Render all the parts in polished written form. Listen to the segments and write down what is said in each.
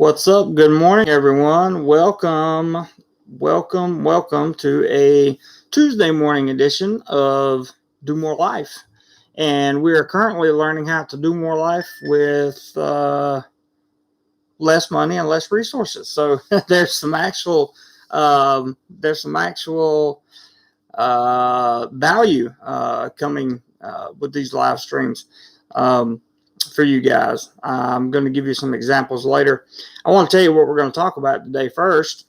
What's up? Good morning, everyone. Welcome to a Tuesday morning edition of DoMoreLife. And we are currently learning how to do more life with less money and less resources. So there's some actual value coming with these live streams. For you guys. I'm going to give you some examples later. I want to tell you what we're going to talk about today first.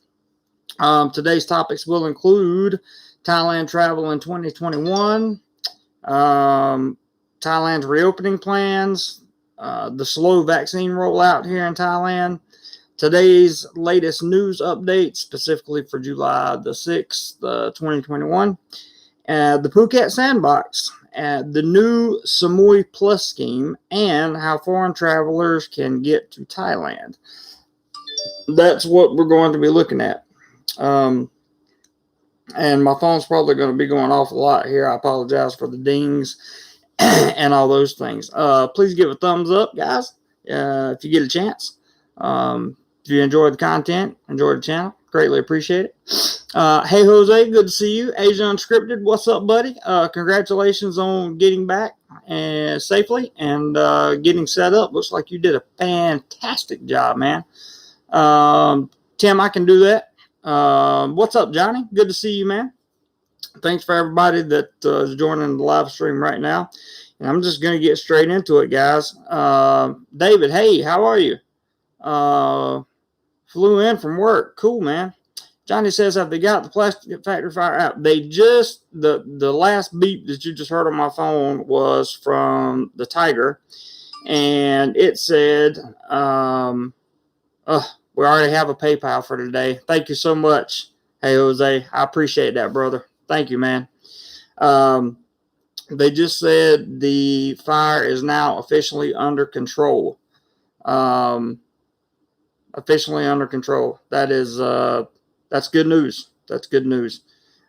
Today's topics will include Thailand travel in 2021, Thailand's reopening plans, the slow vaccine rollout here in Thailand, today's latest news update, specifically for July the 6th, 2021, the Phuket sandbox, the new Samui Plus scheme, and how foreign travelers can get to Thailand. That's what we're going to be looking at. And my phone's probably going to be going off a lot here. I apologize for the dings and all those things. Please give a thumbs up, guys, if you get a chance. If you enjoyed the content, enjoyed the channel, greatly appreciate it. Hey, Jose, good to see you. Asia Unscripted, what's up, buddy? Congratulations on getting back safely and getting set up. Looks like you did a fantastic job, man. Tim, I can do that. What's up, Johnny? Good to see you, man. Thanks for everybody that is joining the live stream right now. And I'm just going to get straight into it, guys. David, hey, how are you? Flew in from work. Cool, man. Johnny says, have they got the plastic factory fire out? They just, the last beep that you just heard on my phone was from the Tiger. And it said, we already have a PayPal for today. Thank you so much. Hey, Jose, I appreciate that, brother. Thank you, man. They just said the fire is now officially under control. Officially under control. That is, that's good news. That's good news.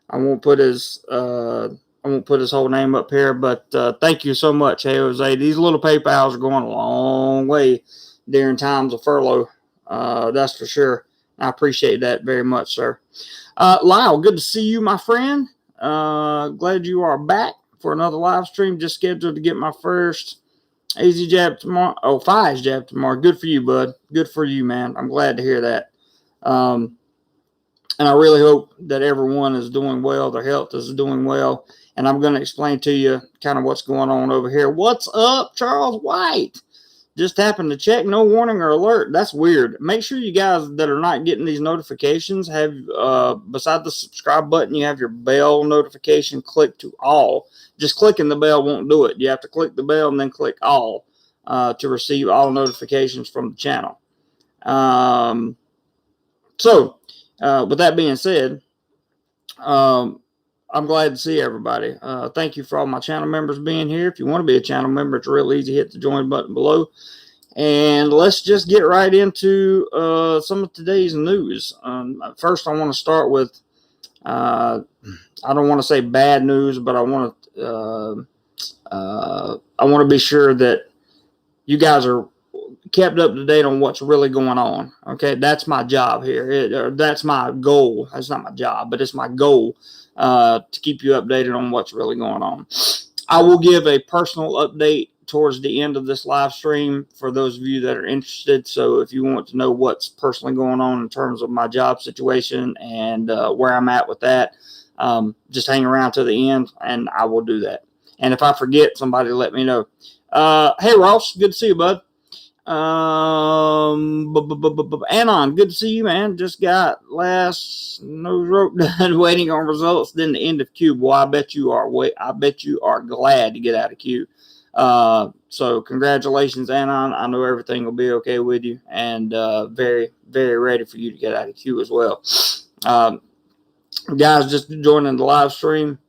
I won't put his whole name up here, but thank you so much, hey Jose. These little PayPals are going a long way during times of furlough. That's for sure. I appreciate that very much, sir. Lyle, good to see you, my friend. Glad you are back for another live stream. Just scheduled to get my first AZ jab tomorrow. Oh, Pfizer jab tomorrow. Good for you, bud. Good for you, man. I'm glad to hear that. And I really hope that everyone is doing well. Their health is doing well. And I'm going to explain to you kind of what's going on over here. What's up, Charles White? Just happened to check. No warning or alert. That's weird. Make sure you guys that are not getting these notifications have, beside the subscribe button, you have your bell notification click to all. Just clicking the bell won't do it. You have to click the bell and then click all to receive all notifications from the channel. With that being said, I'm glad to see everybody. Thank you for all my channel members being here. If you want to be a channel member, it's real easy. Hit the join button below. And let's just get right into some of today's news. First, I want to start with, I don't want to say bad news, but I want to be sure that you guys are kept up to date on what's really going on. Okay, that's my job here. That's my goal. That's not my job, but it's my goal to keep you updated on what's really going on. I will give a personal update towards the end of this live stream for those of you that are interested. So if you want to know what's personally going on in terms of my job situation and where I'm at with that, just hang around to the end and I will do that. And if I forget, somebody let me know. Hey, Ross, good to see you, bud. Anon, good to see you, man. Just got last nose rope done, waiting on results. Then the end of queue. Boy, I bet you are glad to get out of queue. So congratulations, Anon. I know everything will be okay with you, and very, very ready for you to get out of queue as well. Guys, just joining the live stream.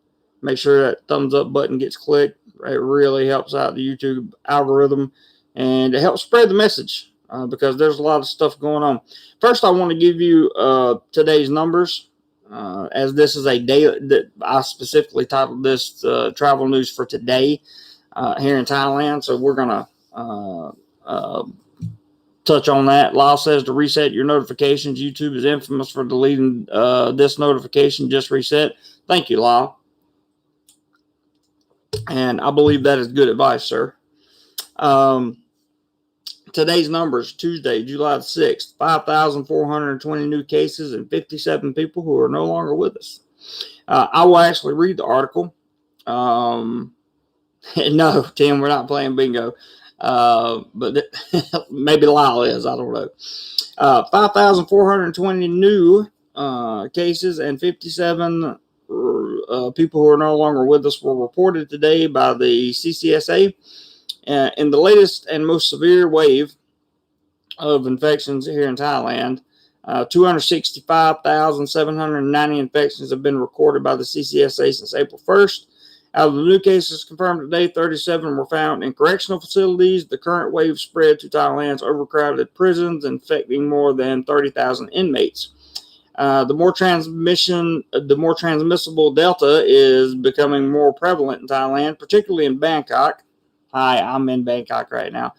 Make sure that thumbs up button gets clicked. It really helps out the YouTube algorithm. And it helps spread the message because there's a lot of stuff going on. First, I want to give you today's numbers, as this is a day that I specifically titled this travel news for today here in Thailand. So we're going to touch on that. Lyle says to reset your notifications. YouTube is infamous for deleting this notification. Just reset. Thank you, Lyle. And I believe that is good advice, sir. Today's numbers, Tuesday, July the 6th, 5,420 new cases and 57 people who are no longer with us. I will actually read the article. No, Tim, we're not playing bingo. But maybe Lyle is. I don't know. 5,420 new cases and 57 people who are no longer with us were reported today by the CCSA. In the latest and most severe wave of infections here in Thailand, 265,790 infections have been recorded by the CCSA since April 1st. Out of the new cases confirmed today, 37 were found in correctional facilities. The current wave spread to Thailand's overcrowded prisons, infecting more than 30,000 inmates. The more transmissible Delta is becoming more prevalent in Thailand, particularly in Bangkok. Hi, I'm in Bangkok right now.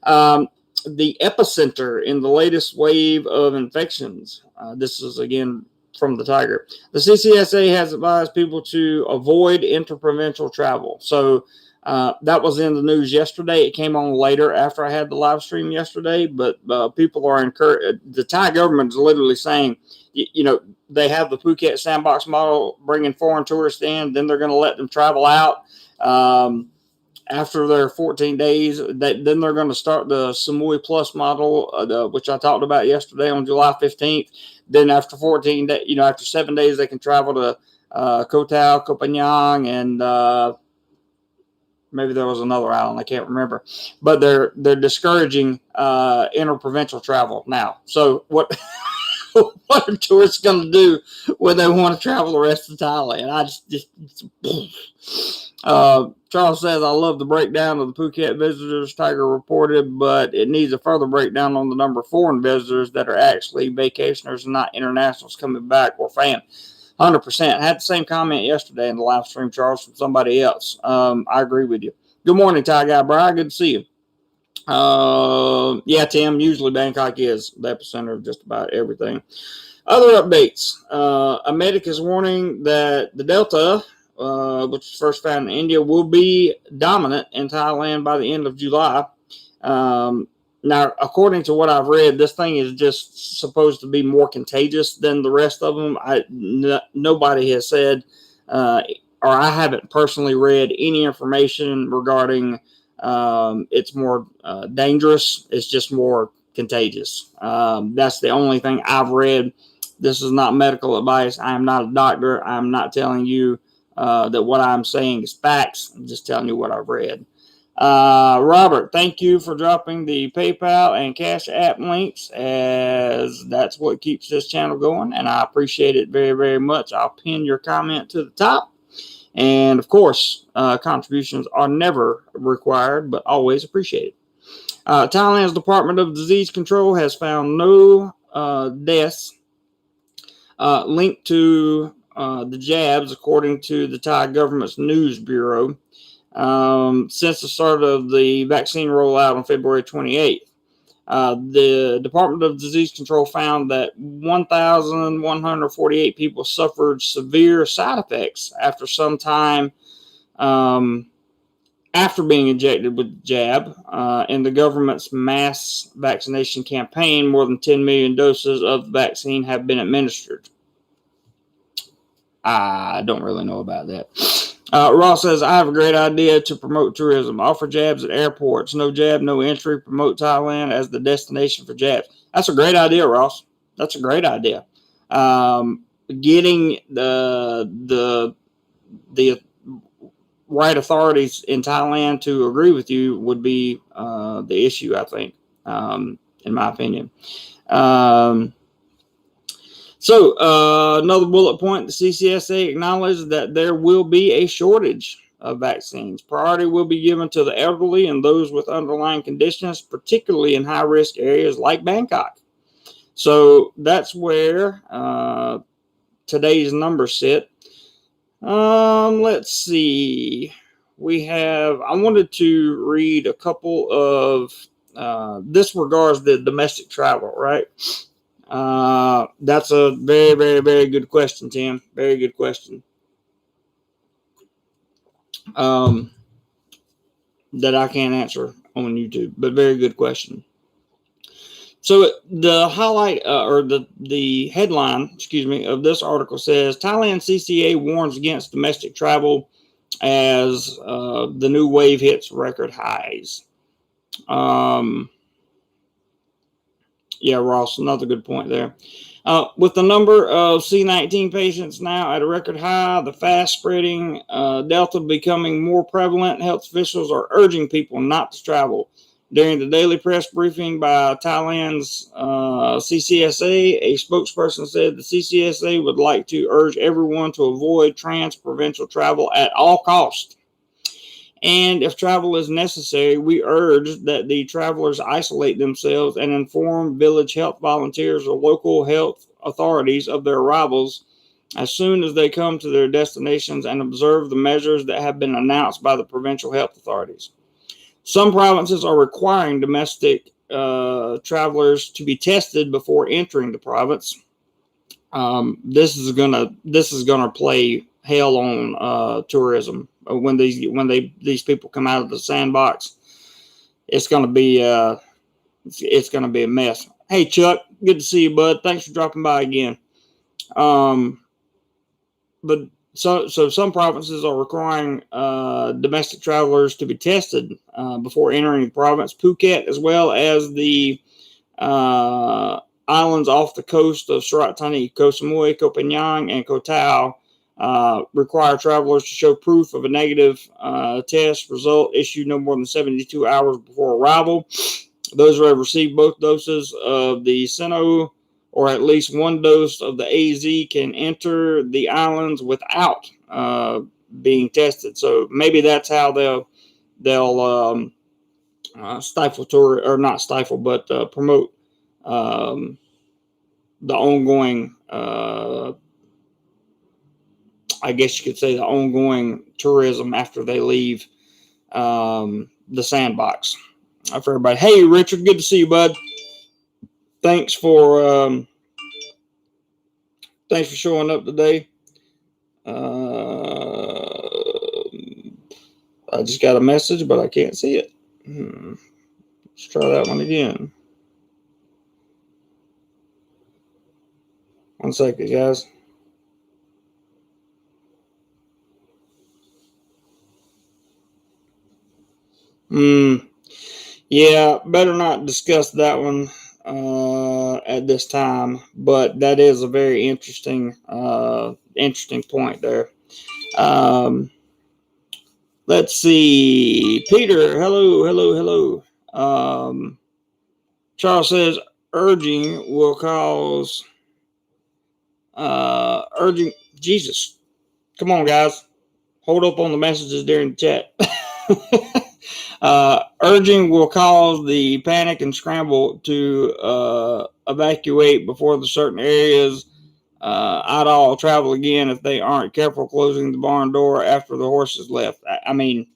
The epicenter in the latest wave of infections. This is again from the Tiger. The CCSA has advised people to avoid interprovincial travel. So that was in the news yesterday. It came on later after I had the live stream yesterday, but people are encouraged. The Thai government is literally saying, they have the Phuket sandbox model, bringing foreign tourists in, then they're going to let them travel out. After their 14 days, then they're going to start the Samui Plus model, which I talked about yesterday on July 15th. Then after 14 days, after 7 days, they can travel to Koh Tao, Koh Phangan, and maybe there was another island, I can't remember. But they're discouraging interprovincial travel now. So what what are tourists going to do when they want to travel the rest of Thailand? Charles says, I love the breakdown of the Phuket visitors Tiger reported, but it needs a further breakdown on the number of foreign visitors that are actually vacationers and not internationals coming back or fans. 100%. I had the same comment yesterday in the live stream, Charles, from somebody else. I agree with you. Good morning, Thai guy, Brian. Good to see you. Yeah, Tim, usually Bangkok is the epicenter of just about everything. Other updates. A medic is warning that the Delta, which was first found in India, will be dominant in Thailand by the end of July. Now, according to what I've read, this thing is just supposed to be more contagious than the rest of them. Nobody has said, or I haven't personally read any information regarding it's more dangerous. It's just more contagious. That's the only thing I've read. This is not medical advice. I am not a doctor. I'm not telling you that what I'm saying is facts. I'm just telling you what I've read. Robert, thank you for dropping the PayPal and Cash App links, as that's what keeps this channel going, and I appreciate it very, very much. I'll pin your comment to the top. And of course, contributions are never required, but always appreciated. Thailand's Department of Disease Control has found no deaths linked to the jabs, according to the Thai government's news bureau, since the start of the vaccine rollout on February 28th. The Department of Disease Control found that 1,148 people suffered severe side effects after some time after being injected with the jab. In the government's mass vaccination campaign, more than 10 million doses of the vaccine have been administered. I don't really know about that. Ross says, I have a great idea to promote tourism. Offer jabs at airports. No jab, no entry. Promote Thailand as the destination for jabs. That's a great idea, Ross. That's a great idea. Getting the right authorities in Thailand to agree with you would be the issue, I think, in my opinion. So, another bullet point, the CCSA acknowledged that there will be a shortage of vaccines. Priority will be given to the elderly and those with underlying conditions, particularly in high-risk areas like Bangkok. So, that's where today's numbers sit. Let's see. I wanted to read a couple of this regards the domestic travel, right? That's a very, very, very good question, Tim. Very good question. That I can't answer on YouTube, but very good question. So the highlight or the headline, of this article says Thailand CCA warns against domestic travel as the new wave hits record highs. Yeah, Ross, another good point there. With the number of C-19 patients now at a record high, the fast-spreading Delta becoming more prevalent, health officials are urging people not to travel. During the daily press briefing by Thailand's CCSA, a spokesperson said the CCSA would like to urge everyone to avoid trans-provincial travel at all costs. And if travel is necessary, we urge that the travelers isolate themselves and inform village health volunteers or local health authorities of their arrivals as soon as they come to their destinations and observe the measures that have been announced by the provincial health authorities. Some provinces are requiring domestic travelers to be tested before entering the province. This is gonna play hell on tourism when these people come out of the sandbox. It's gonna be a mess. Hey Chuck, good to see you, bud. Thanks for dropping by again. But so some provinces are requiring domestic travelers to be tested before entering the province. Phuket, as well as the islands off the coast of Surat Thani, Koh Samui, Koh Phangan, and Koh Tao require travelers to show proof of a negative test result issued no more than 72 hours before arrival. Those who have received both doses of the Sino or at least one dose of the AZ can enter the islands without being tested. So maybe that's how they'll stifle tour, or not stifle, but promote the ongoing, I guess you could say, the ongoing tourism after they leave the sandbox. For everybody. Hey, Richard, good to see you, bud. Thanks for showing up today. I just got a message, but I can't see it. Let's try that one again. One second, guys. Yeah, better not discuss that one at this time, but that is a very interesting point there. Let's see. Peter, hello. Charles says urging will cause urging. Jesus, come on, guys. Hold up on the messages during the chat. Urging will cause the panic and scramble to evacuate before the certain areas I'd all travel again if they aren't careful closing the barn door after the horses left. I mean,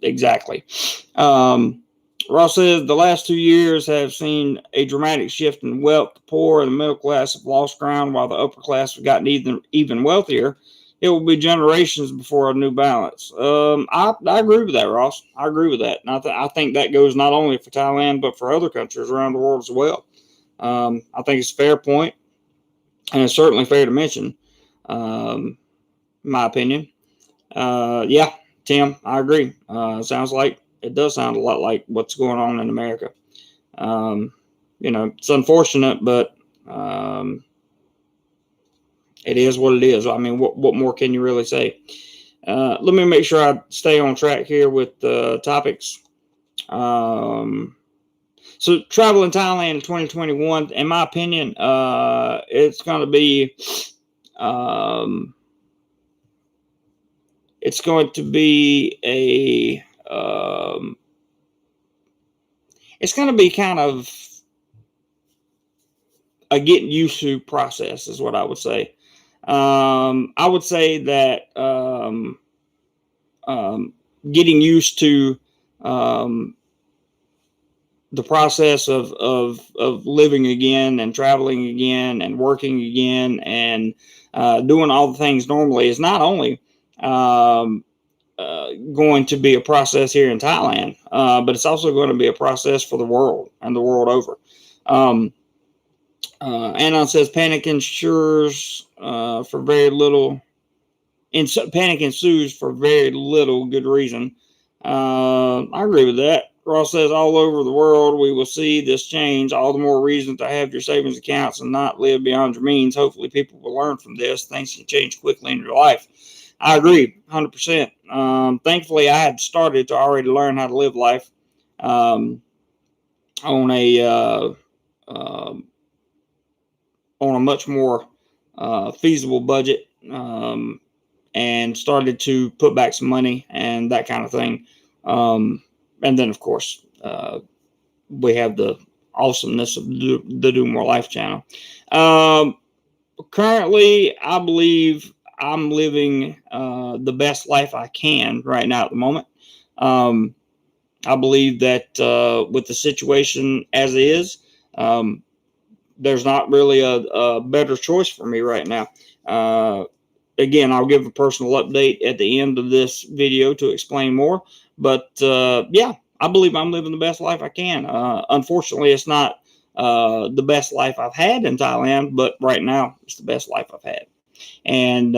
exactly. Ross says the last 2 years have seen a dramatic shift in wealth. The poor and the middle class have lost ground while the upper class have gotten even wealthier. It will be generations before a new balance. I agree with that, Ross. I agree with that. And I think that goes not only for Thailand, but for other countries around the world as well. I think it's a fair point, and it's certainly fair to mention, in my opinion. Yeah, Tim, I agree. It does sound a lot like what's going on in America. It's unfortunate, but it is what it is. I mean, what more can you really say? Let me make sure I stay on track here with the topics. So travel in Thailand in 2021, in my opinion, it's going to be it's going to be kind of a getting used to process is what I would say. I would say that getting used to the process of living again and traveling again and working again and doing all the things normally is not only going to be a process here in Thailand, but it's also going to be a process for the world and the world over. Anon says panic ensures for very little. Panic ensues for very little good reason. I agree with that. Ross says all over the world we will see this change. All the more reason to have your savings accounts and not live beyond your means. Hopefully, people will learn from this. Things can change quickly in your life. I agree, 100%. Thankfully, I had started to already learn how to live life on a much more feasible budget. And started to put back some money and that kind of thing. And then, of course, we have the awesomeness of the DoMoreLife channel. Currently, I believe I'm living the best life I can right now at the moment. I believe that with the situation as is, there's not really a better choice for me right now. Again, I'll give a personal update at the end of this video to explain more. But yeah, I believe I'm living the best life I can. Unfortunately, it's not the best life I've had in Thailand, but right now it's the best life I've had. And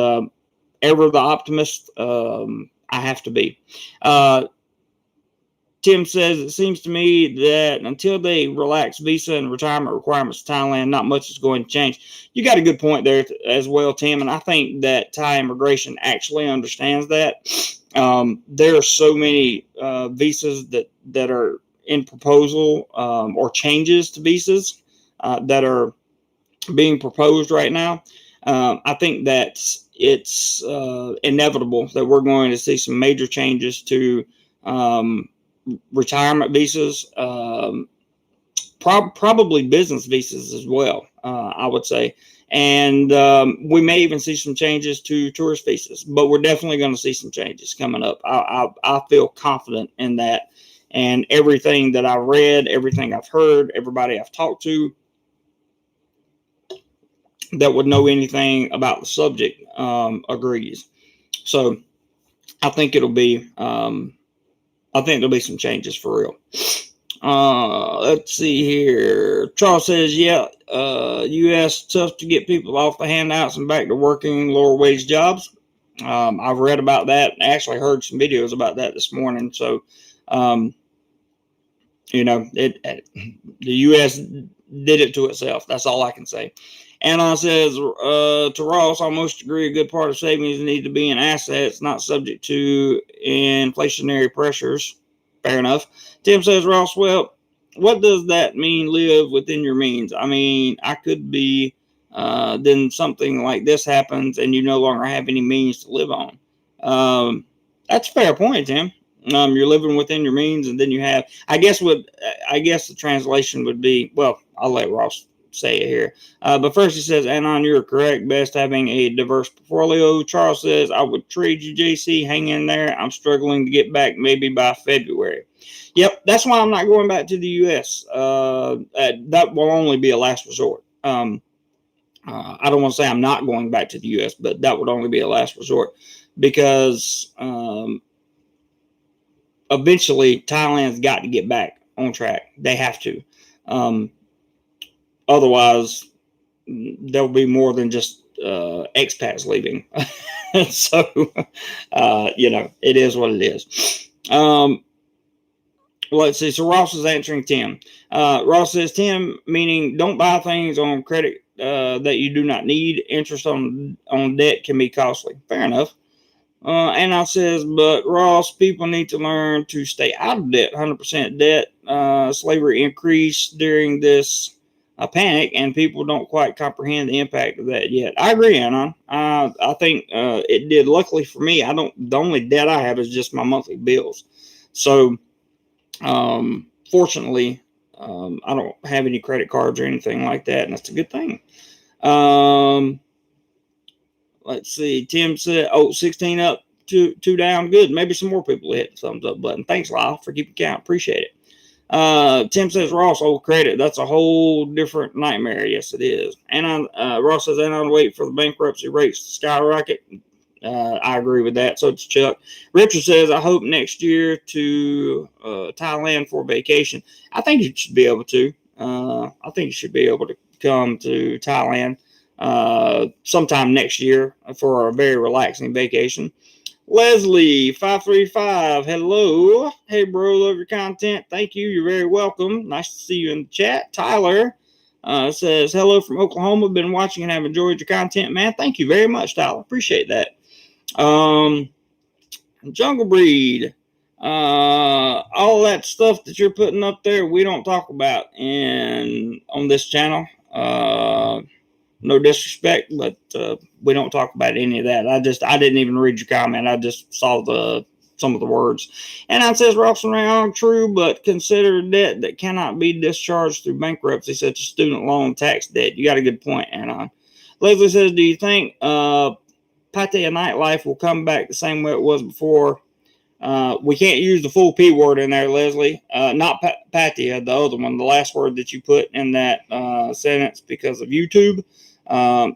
ever the optimist I have to be. Tim says, it seems to me that until they relax visa and retirement requirements in Thailand, not much is going to change. You got a good point there as well, Tim, and I think that Thai immigration actually understands that. There are so many visas that are in proposal or changes to visas that are being proposed right now. I think that it's inevitable that we're going to see some major changes to retirement visas, probably business visas as well, I would say. And we may even see some changes to tourist visas, but we're definitely going to see some changes coming up. I feel confident in that. And everything that I've read, everything I've heard, everybody I've talked to that would know anything about the subject agrees. So I think it'll be I think there'll be some changes for real. Let's see here. Charles says, yeah, U.S. tough to get people off the handouts and back to working lower wage jobs. I've read about that. I actually heard some videos about that this morning. So, the U.S. did it to itself. That's all I can say. Anon says, to Ross, almost agree a good part of savings need to be in assets, not subject to inflationary pressures. Fair enough. Tim says, Ross, well, what does that mean, live within your means? I mean, I could be, then something like this happens and you no longer have any means to live on. That's a fair point, Tim. You're living within your means, and then you have, I guess the translation would be, well, I'll let Ross say it here. But first he says, Anon, you're correct. Best having a diverse portfolio. Charles says, I would trade you, JC. Hang in there. I'm struggling to get back maybe by February. Yep, that's why I'm not going back to the U.S. That will only be a last resort. I don't want to say I'm not going back to the U.S., but that would only be a last resort because eventually Thailand's got to get back on track. They have to. Otherwise, there'll be more than just expats leaving. So, it is what it is. Let's see. So Ross is answering Tim. Ross says, Tim, meaning don't buy things on credit that you do not need. Interest on debt can be costly. Fair enough. And I says, but Ross, people need to learn to stay out of debt. 100% debt. Slavery increased during this panic, and people don't quite comprehend the impact of that yet. I agree, Anon. I think it did. Luckily for me, the only debt I have is just my monthly bills. So, fortunately, I don't have any credit cards or anything like that, and that's a good thing. Let's see. Tim said, 16 up, two down. Good. Maybe some more people hit the thumbs up button. Thanks, Lyle, for keeping count. Appreciate it. Tim says, Ross, old credit. That's a whole different nightmare. Yes, it is. And Ross says, and I'll wait for the bankruptcy rates to skyrocket. I agree with that. So it's Chuck. Richard says, I hope next year to Thailand for vacation. I think you should be able to. I think you should be able to come to Thailand sometime next year for a very relaxing vacation. Leslie 535, hello. Hey, bro, love your content. Thank you. You're very welcome. Nice to see you in the chat. Tyler says, hello from Oklahoma. Been watching and have enjoyed your content, man. Thank you very much, Tyler. Appreciate that. Jungle Breed, all that stuff that you're putting up there, we don't talk about on this channel. No disrespect, but we don't talk about any of that. I didn't even read your comment. I just saw some of the words. And it says, Ross and Rayon, true, but consider debt that cannot be discharged through bankruptcy, such as student loan tax debt. You got a good point, Anon. Leslie says, do you think Pattaya nightlife will come back the same way it was before? We can't use the full P word in there, Leslie. Not Pattaya, the other one, the last word that you put in that sentence because of YouTube.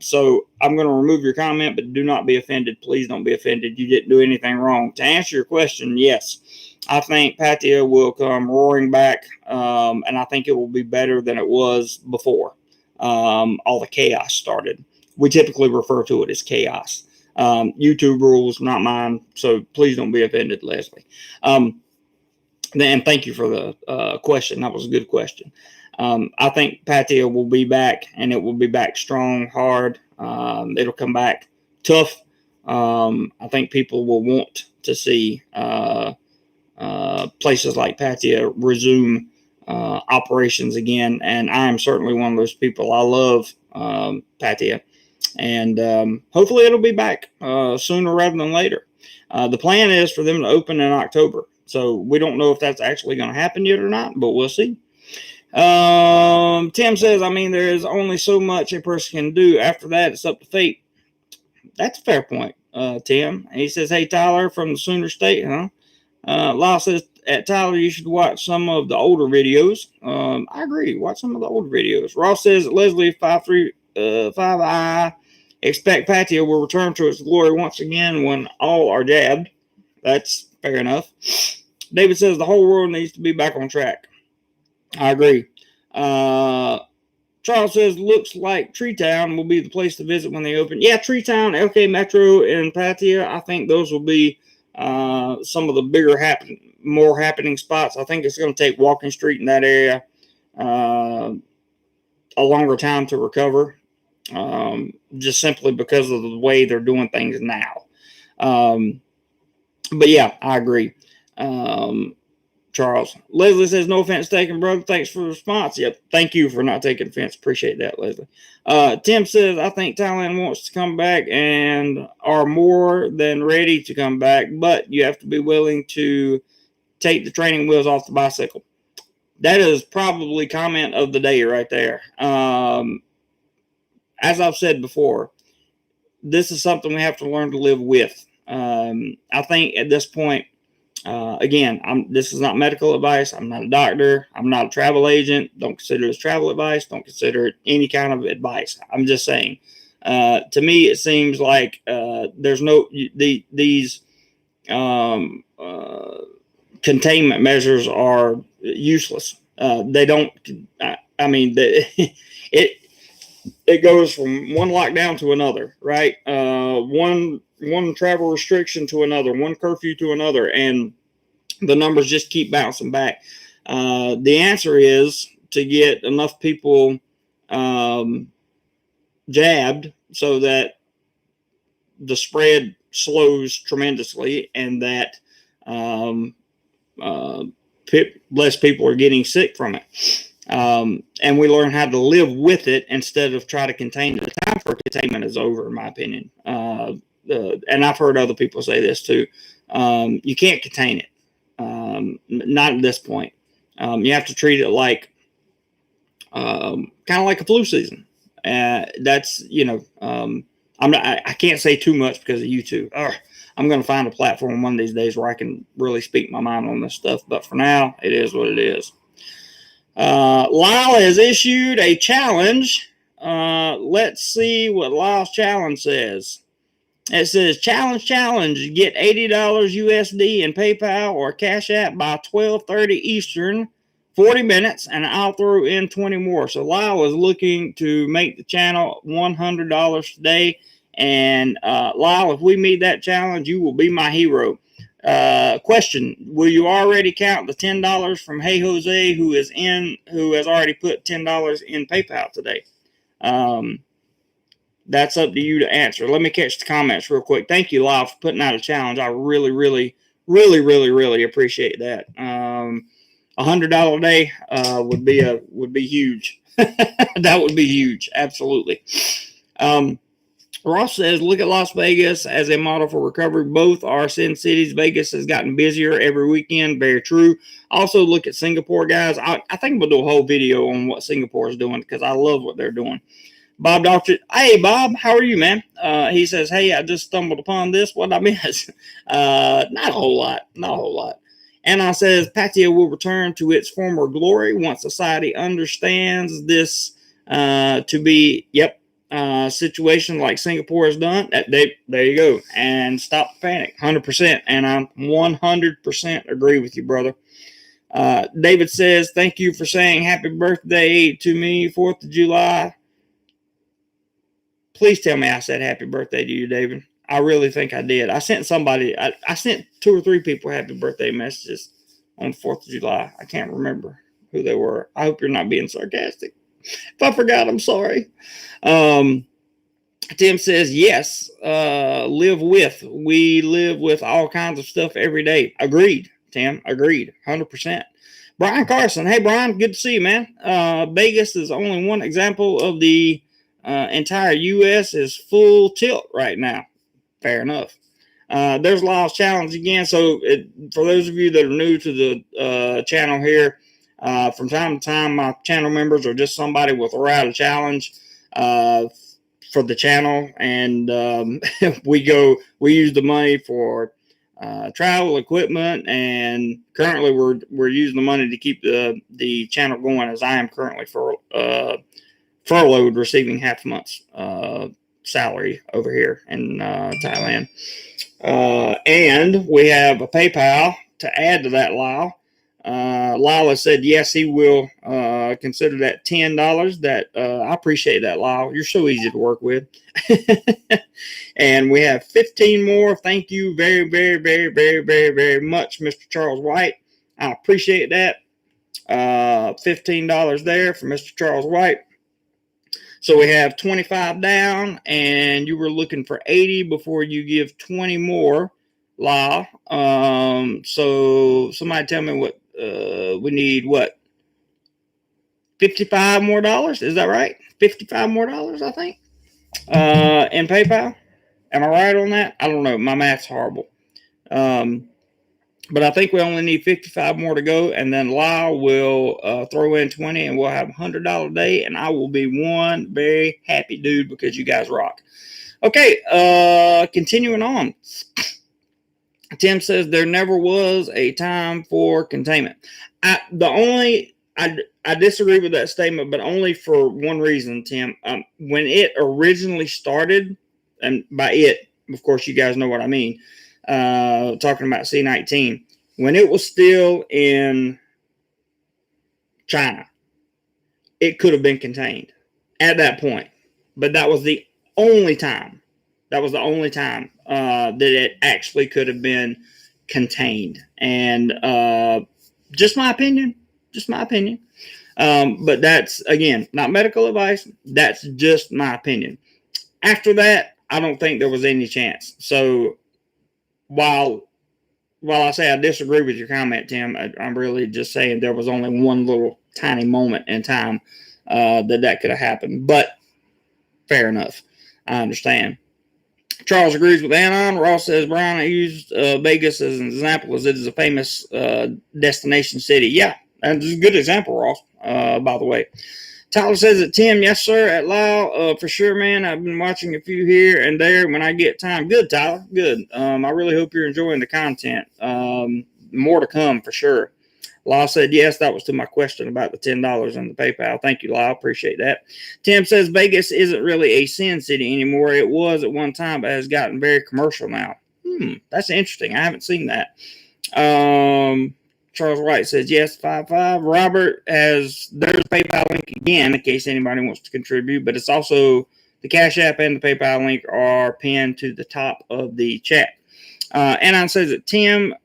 So I'm going to remove your comment, but do not be offended. Please don't be offended. You didn't do anything wrong. To answer your question, yes, I think Pattaya will come roaring back, and I think it will be better than it was before all the chaos started. We typically refer to it as chaos. YouTube rules, not mine. So please don't be offended, Leslie. And thank you for the question. That was a good question. I think Pattaya will be back, and it will be back strong, hard. It'll come back tough. I think people will want to see places like Pattaya resume operations again, and I am certainly one of those people. I love Pattaya, and hopefully it'll be back sooner rather than later. The plan is for them to open in October, so we don't know if that's actually going to happen yet or not, but we'll see. Tim says, I mean, there is only so much a person can do. After that, it's up to fate. That's a fair point, Tim. And he says, hey, Tyler from the Sooner State, huh? Lyle says, at Tyler, you should watch some of the older videos. I agree. Watch some of the older videos. Ross says, Leslie 535I, expect Pattaya will return to its glory once again when all are jabbed. That's fair enough. David says, the whole world needs to be back on track. I agree. Charles says, looks like Tree Town will be the place to visit when they open. Yeah, Tree Town, LK Metro, and Pattaya, I think those will be some of the bigger, more happening spots. I think it's going to take Walking Street in that area a longer time to recover, just simply because of the way they're doing things now. But yeah, I agree. Charles. Leslie says, no offense taken, brother. Thanks for the response. Yep. Thank you for not taking offense. Appreciate that, Leslie. Tim says, I think Thailand wants to come back and are more than ready to come back, but you have to be willing to take the training wheels off the bicycle. That is probably comment of the day right there. As I've said before, this is something we have to learn to live with. I think at this point, again, this is not medical advice. I'm not a doctor. I'm not a travel agent. Don't consider this travel advice. Don't consider it any kind of advice. I'm just saying. To me, it seems like there's these containment measures are useless. They don't. I mean, it goes from one lockdown to another, right? One travel restriction to another, one curfew to another, and the numbers just keep bouncing back. The answer is to get enough people jabbed so that the spread slows tremendously, and that less people are getting sick from it. And we learn how to live with it instead of try to contain it. The time for containment is over, in my opinion. And I've heard other people say this too. You can't contain it. Not at this point. You have to treat it like kind of like a flu season. That's, I can't say too much because of YouTube. I'm going to find a platform one of these days where I can really speak my mind on this stuff. But for now, it is what it is. Lyle has issued a challenge. Let's see what Lyle's challenge says. It says, challenge, get $80 USD in PayPal or Cash App by 12:30 Eastern, 40 minutes, and I'll throw in 20 more. So Lyle is looking to make the channel $100 today. And Lyle, if we meet that challenge, you will be my hero. Question: will you already count the $10 from Hey Jose, who has already put $10 in PayPal today? That's up to you to answer. Let me catch the comments real quick. Thank you, Lyle, for putting out a challenge. I really, really, really, really, really appreciate that. $100 a day would be huge. That would be huge. Absolutely. Ross says, look at Las Vegas as a model for recovery. Both are sin cities. Vegas has gotten busier every weekend. Very true. Also, look at Singapore, guys. I think we'll do a whole video on what Singapore is doing because I love what they're doing. Bob Doctor, hey Bob, how are you, man? He says, hey, I just stumbled upon this. What did I miss? Not a whole lot. Anna says, Pattaya will return to its former glory once society understands this to be, situation like Singapore has done. There you go. And stop the panic, 100%. And I 100% agree with you, brother. David says, thank you for saying happy birthday to me, 4th of July. Please tell me I said happy birthday to you, David. I really think I did. I sent somebody, I sent 2 or 3 people happy birthday messages on the 4th of July. I can't remember who they were. I hope you're not being sarcastic. If I forgot, I'm sorry. Tim says, yes, we live with all kinds of stuff every day. Agreed, Tim, agreed, 100%. Brian Carson, hey, Brian, good to see you, man. Vegas is only one example of the entire U.S. is full tilt right now. Fair enough. There's Lyle's challenge again. So for those of you that are new to the channel here, from time to time, my channel members are just somebody will throw out a challenge for the channel, and we use the money for travel equipment, and currently we're using the money to keep the channel going, as I am currently furloughed, receiving half a month's salary over here in Thailand. And we have a PayPal to add to that, Lyle. Lyle said yes, he will consider that $10. That I appreciate that, Lyle. You're so easy to work with. And we have 15 more. Thank you very, very, very, very, very, very much, Mr. Charles White. I appreciate that. $15 there for Mr. Charles White. So we have 25 down, and you were looking for 80 before you give 20 more, Lyle. So somebody tell me what we need. What, $55 more? Is that right? $55 more, I think, in PayPal. Am I right on that? I don't know. My math's horrible. But I think we only need 55 more to go, and then Lyle will throw in 20, and we'll have $100 a day, and I will be one very happy dude because you guys rock. Okay, continuing on. Tim says there never was a time for containment. I disagree with that statement, but only for one reason, Tim. When it originally started, and by it, of course, you guys know what I mean. Talking about C-19, when it was still in China, it could have been contained at that point, but that was the only time. That it actually could have been contained, and just my opinion. But that's, again, not medical advice. That's just my opinion. After that, I don't think there was any chance. So while I say I disagree with your comment, Tim, I'm really just saying there was only one little tiny moment in time that could have happened. But fair enough. I understand. Charles agrees with Anon. Ross says, Brian, I used Vegas as an example as it is a famous destination city. Yeah, that's a good example, Ross, by the way. Tyler says that Tim, yes, sir, at Lyle, for sure, man. I've been watching a few here and there when I get time. Good, Tyler, good. I really hope you're enjoying the content. More to come, for sure. Lyle said, yes, that was to my question about the $10 on the PayPal. Thank you, Lyle. Appreciate that. Tim says, Vegas isn't really a sin city anymore. It was at one time, but has gotten very commercial now. That's interesting. I haven't seen that. Charles White says, yes, 5-5. Robert has, there's a PayPal link again in case anybody wants to contribute, but it's also the Cash App and the PayPal link are pinned to the top of the chat. Anon says that Tim,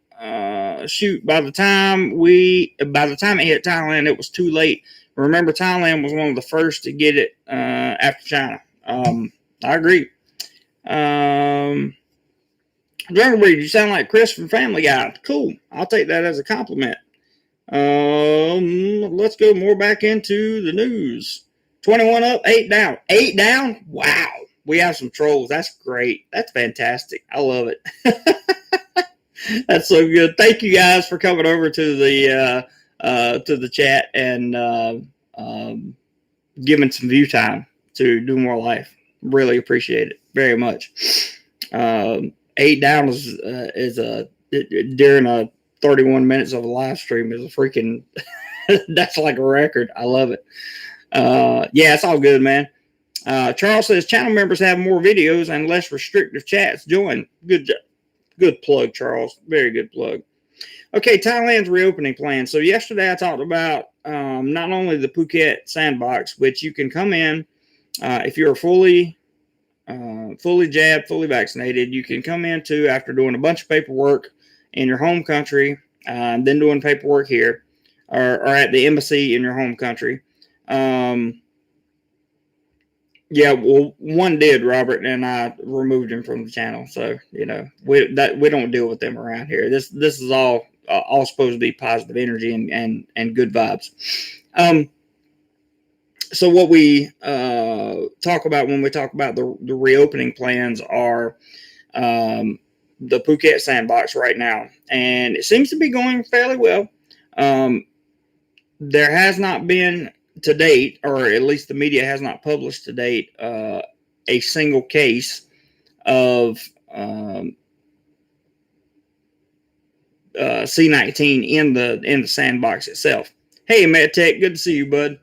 shoot, by the time it hit Thailand, it was too late. Remember, Thailand was one of the first to get it after China. I agree. Jungle Breed, you sound like Chris from Family Guy. Cool. I'll take that as a compliment. Let's go more back into the news. 21 up, 8 down. 8 down? Wow. We have some trolls. That's great. That's fantastic. I love it. That's so good. Thank you guys for coming over to the chat and giving some view time to DoMoreLife. Really appreciate it very much. 8 down is during a 31 minutes of a live stream is a freaking that's like a record. I love it. Yeah, it's all good, man. Charles says channel members have more videos and less restrictive chats. Join. Good plug, Charles. Very good plug. Okay, Thailand's reopening plan. So yesterday I talked about not only the Phuket sandbox, which you can come in if you're fully jabbed, fully vaccinated. You can come into after doing a bunch of paperwork in your home country, then doing paperwork here or at the embassy in your home country. Yeah, well, one did, Robert, and I removed him from the channel. So we don't deal with them around here. This is all supposed to be positive energy and good vibes. So what we talk about when we talk about the reopening plans are the Phuket sandbox right now, and it seems to be going fairly well. There has not been to date, or at least the media has not published to date, a single case of C-19 in the sandbox itself. Hey, MedTech, good to see you, bud.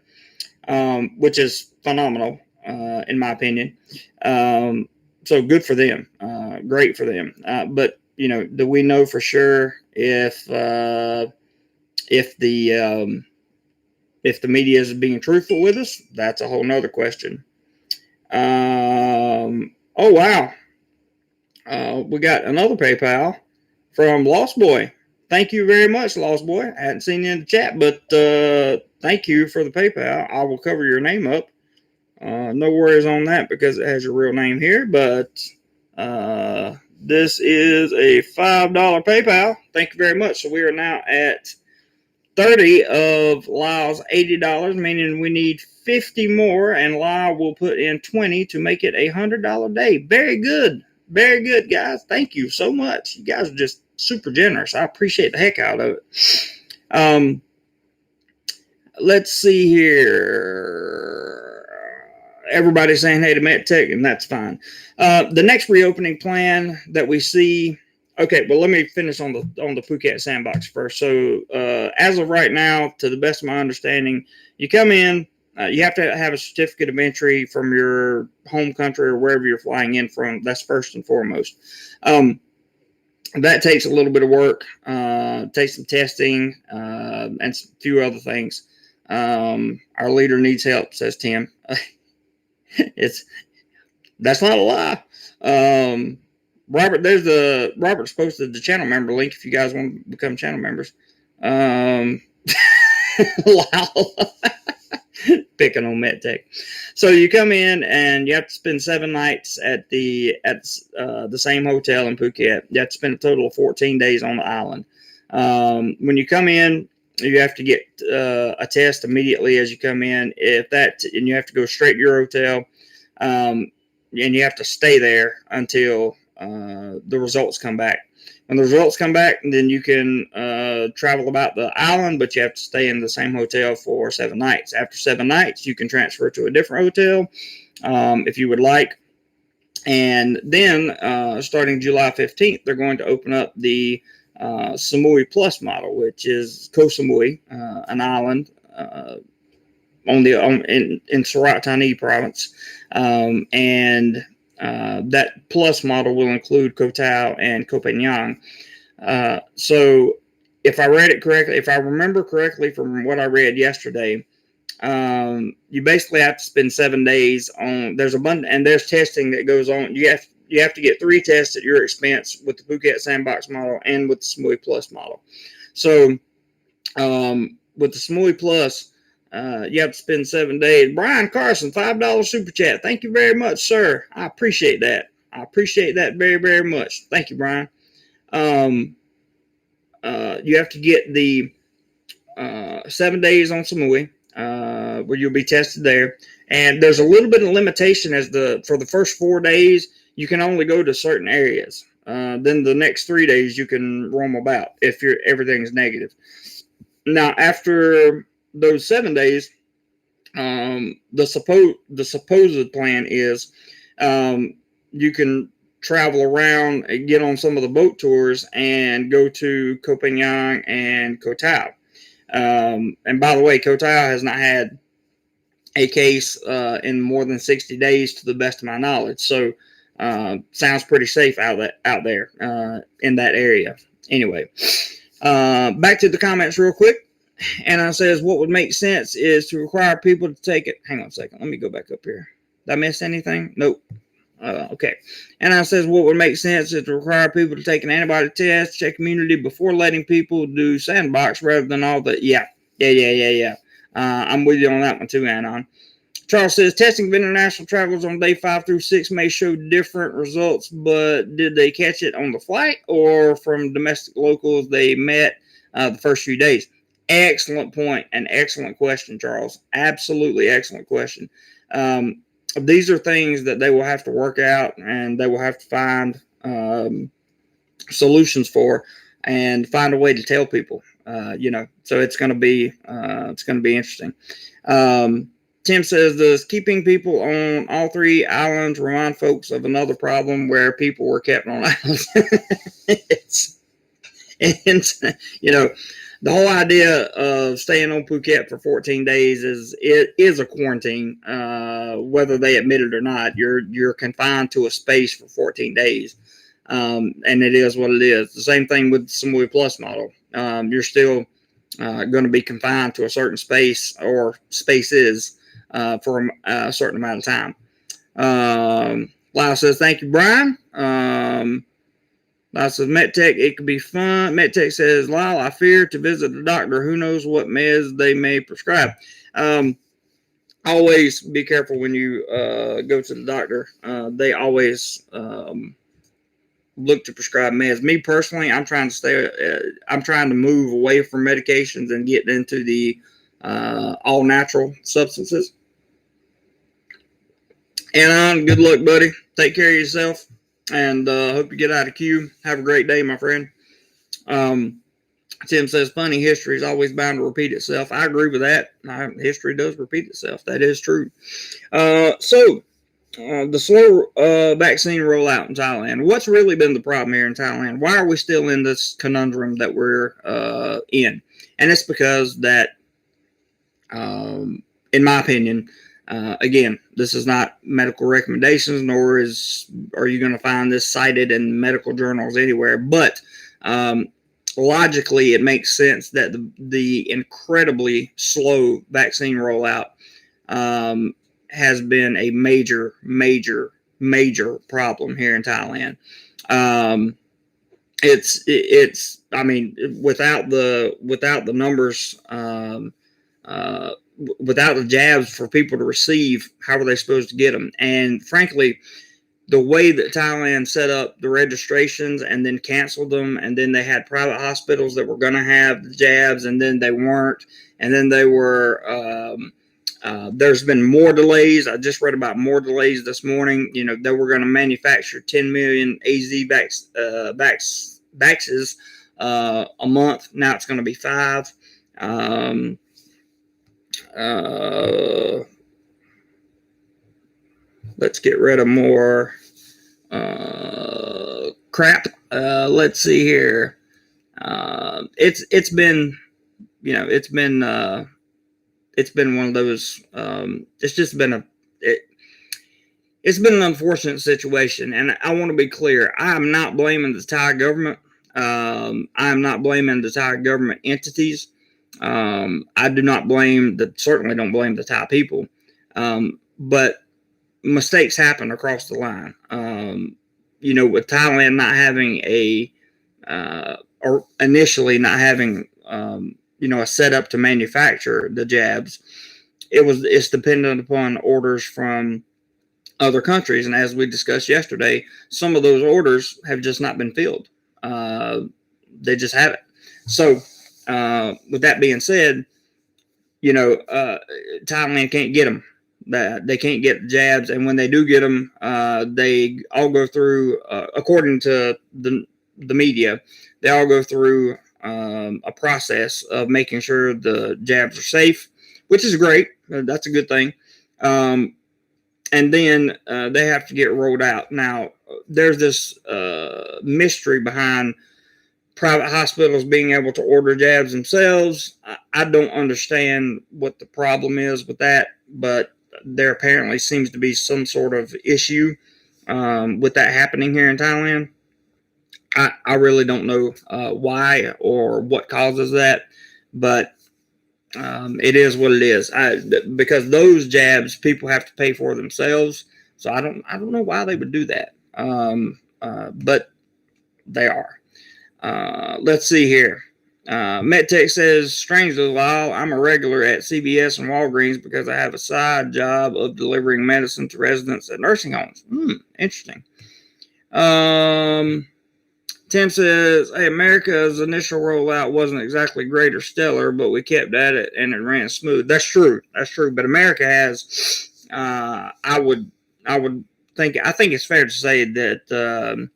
Which is phenomenal, in my opinion. So good for them. Great for them. But do we know for sure if the media is being truthful with us? That's a whole nother question. Oh, wow. We got another PayPal from Lost Boy. Thank you very much, Lost Boy. I hadn't seen you in the chat, but thank you for the PayPal. I will cover your name up. No worries on that because it has your real name here, but this is a $5 PayPal. Thank you very much. So we are now at 30 of Lyle's $80, meaning we need 50 more, and Lyle will put in 20 to make it a $100 day. Very good. Very good, guys. Thank you so much. You guys are just super generous. I appreciate the heck out of it. Let's see here. Everybody's saying hey to MedTech, and that's fine. The next reopening plan that we see. Okay, well, let me finish on the Phuket sandbox first. So, as of right now, to the best of my understanding, you come in, you have to have a certificate of entry from your home country or wherever you're flying in from. That's first and foremost. That takes a little bit of work, takes some testing, and a few other things. Our leader needs help, says Tim. That's not a lie. Robert's posted the channel member link if you guys want to become channel members. Wow. Picking on MedTech. So you come in and you have to spend 7 nights at the same hotel in Phuket. You have to spend a total of 14 days on the island. When you come in, you have to get a test immediately as you come in. And you have to go straight to your hotel, and you have to stay there until the results come back. When the results come back, then you can travel about the island, but you have to stay in the same hotel for 7 nights. After 7 nights, you can transfer to a different hotel if you would like. And then starting July 15th, they're going to open up the Samui Plus model, which is Koh Samui, an island in Surat Thani province, and that Plus model will include Koh Tao and Koh Phangan. So, if I read it correctly, if I remember correctly from what I read yesterday, you basically have to spend 7 days on. There's a bunch, and there's testing that goes on. You have to get 3 tests at your expense with the Phuket sandbox model and with the Samui Plus model. So, with the Samui Plus, you have to spend 7 days. Brian Carson, $5 super chat. Thank you very much, sir. I appreciate that. I appreciate that very, very much. Thank you, Brian. You have to get the 7 days on Samui, where you'll be tested there. And there's a little bit of limitation for the first 4 days, you can only go to certain areas. Then the next 3 days you can roam about if everything's negative. Now, after those 7 days, the supposed plan is you can travel around and get on some of the boat tours and go to Koh Phangan and Koh Tao. And by the way, Koh Tao has not had a case in more than 60 days, to the best of my knowledge. So, sounds pretty safe out there in that area. Anyway, back to the comments real quick. And I says, what would make sense is to require people to take it. Hang on a second. Let me go back up here. Did I miss anything? Nope. Okay. And I says, what would make sense is to require people to take an antibody test, check immunity before letting people do sandbox rather than all the, yeah. I'm with you on that one too, Anon. Charles says, testing of international travelers on day 5 through 6 may show different results, but did they catch it on the flight or from domestic locals they met the first few days? Excellent point and excellent question, Charles. Absolutely excellent question. These are things that they will have to work out and they will have to find solutions for and find a way to tell people. So it's going to be interesting. Tim says, does keeping people on all 3 islands remind folks of another problem where people were kept on islands? The whole idea of staying on Phuket for 14 days is a quarantine, whether they admit it or not. You're confined to a space for 14 days, and it is what it is. The same thing with the Samui Plus model. You're still going to be confined to a certain space or spaces for a certain amount of time. Lyle says, thank you, Brian. Lyle says, MedTech, it could be fun. MedTech says, Lyle, I fear to visit the doctor. Who knows what meds they may prescribe. Always be careful when you go to the doctor. They always look to prescribe meds. Me personally, I'm trying to move away from medications and get into the all natural substances. And good luck, buddy. Take care of yourself, and hope you get out of queue. Have a great day, my friend. Tim says, funny, history is always bound to repeat itself. I agree with that. History does repeat itself. That is true. The slow vaccine rollout in Thailand. What's really been the problem here in Thailand? Why are we still in this conundrum that we're in? And it's because that, in my opinion, again, this is not medical recommendations, nor are you going to find this cited in medical journals anywhere. But logically, it makes sense that the incredibly slow vaccine rollout has been a major problem here in Thailand. It's I mean, without the numbers, without the jabs for people to receive, how are they supposed to get them? And frankly, the way that Thailand set up the registrations and then canceled them, and then they had private hospitals that were going to have the jabs, and then they weren't, and then they were. There's been more delays. I just read about more delays this morning. They were going to manufacture 10 million AZ vaxes a month. Now it's going to be 5. Let's get rid of more crap. Let's see here. It's been, it's been one of those. It's just been it's been an unfortunate situation, and I want to be clear. I am not blaming the Thai government. I am not blaming the Thai government entities. I do not certainly don't blame the Thai people. But mistakes happen across the line. With Thailand not having or initially not having, a setup to manufacture the jabs, it's dependent upon orders from other countries. And as we discussed yesterday, some of those orders have just not been filled. They just haven't. So, with that being said, Thailand can't get them. They can't get jabs, and when they do get them, they all go through, according to the media, they all go through a process of making sure the jabs are safe, which is great. That's a good thing. And then they have to get rolled out. Now, there's this mystery behind private hospitals being able to order jabs themselves. I don't understand what the problem is with that, but there apparently seems to be some sort of issue with that happening here in Thailand. I really don't know why or what causes that, but it is what it is. Because those jabs people have to pay for themselves, so I don't know why they would do that. But they are. Let's see here. MedTech says, strangely, while I'm a regular at CVS and Walgreens because I have a side job of delivering medicine to residents at nursing homes. Interesting. Tim says, hey, America's initial rollout wasn't exactly great or stellar, but we kept at it and it ran smooth. That's true. But America has, I think it's fair to say that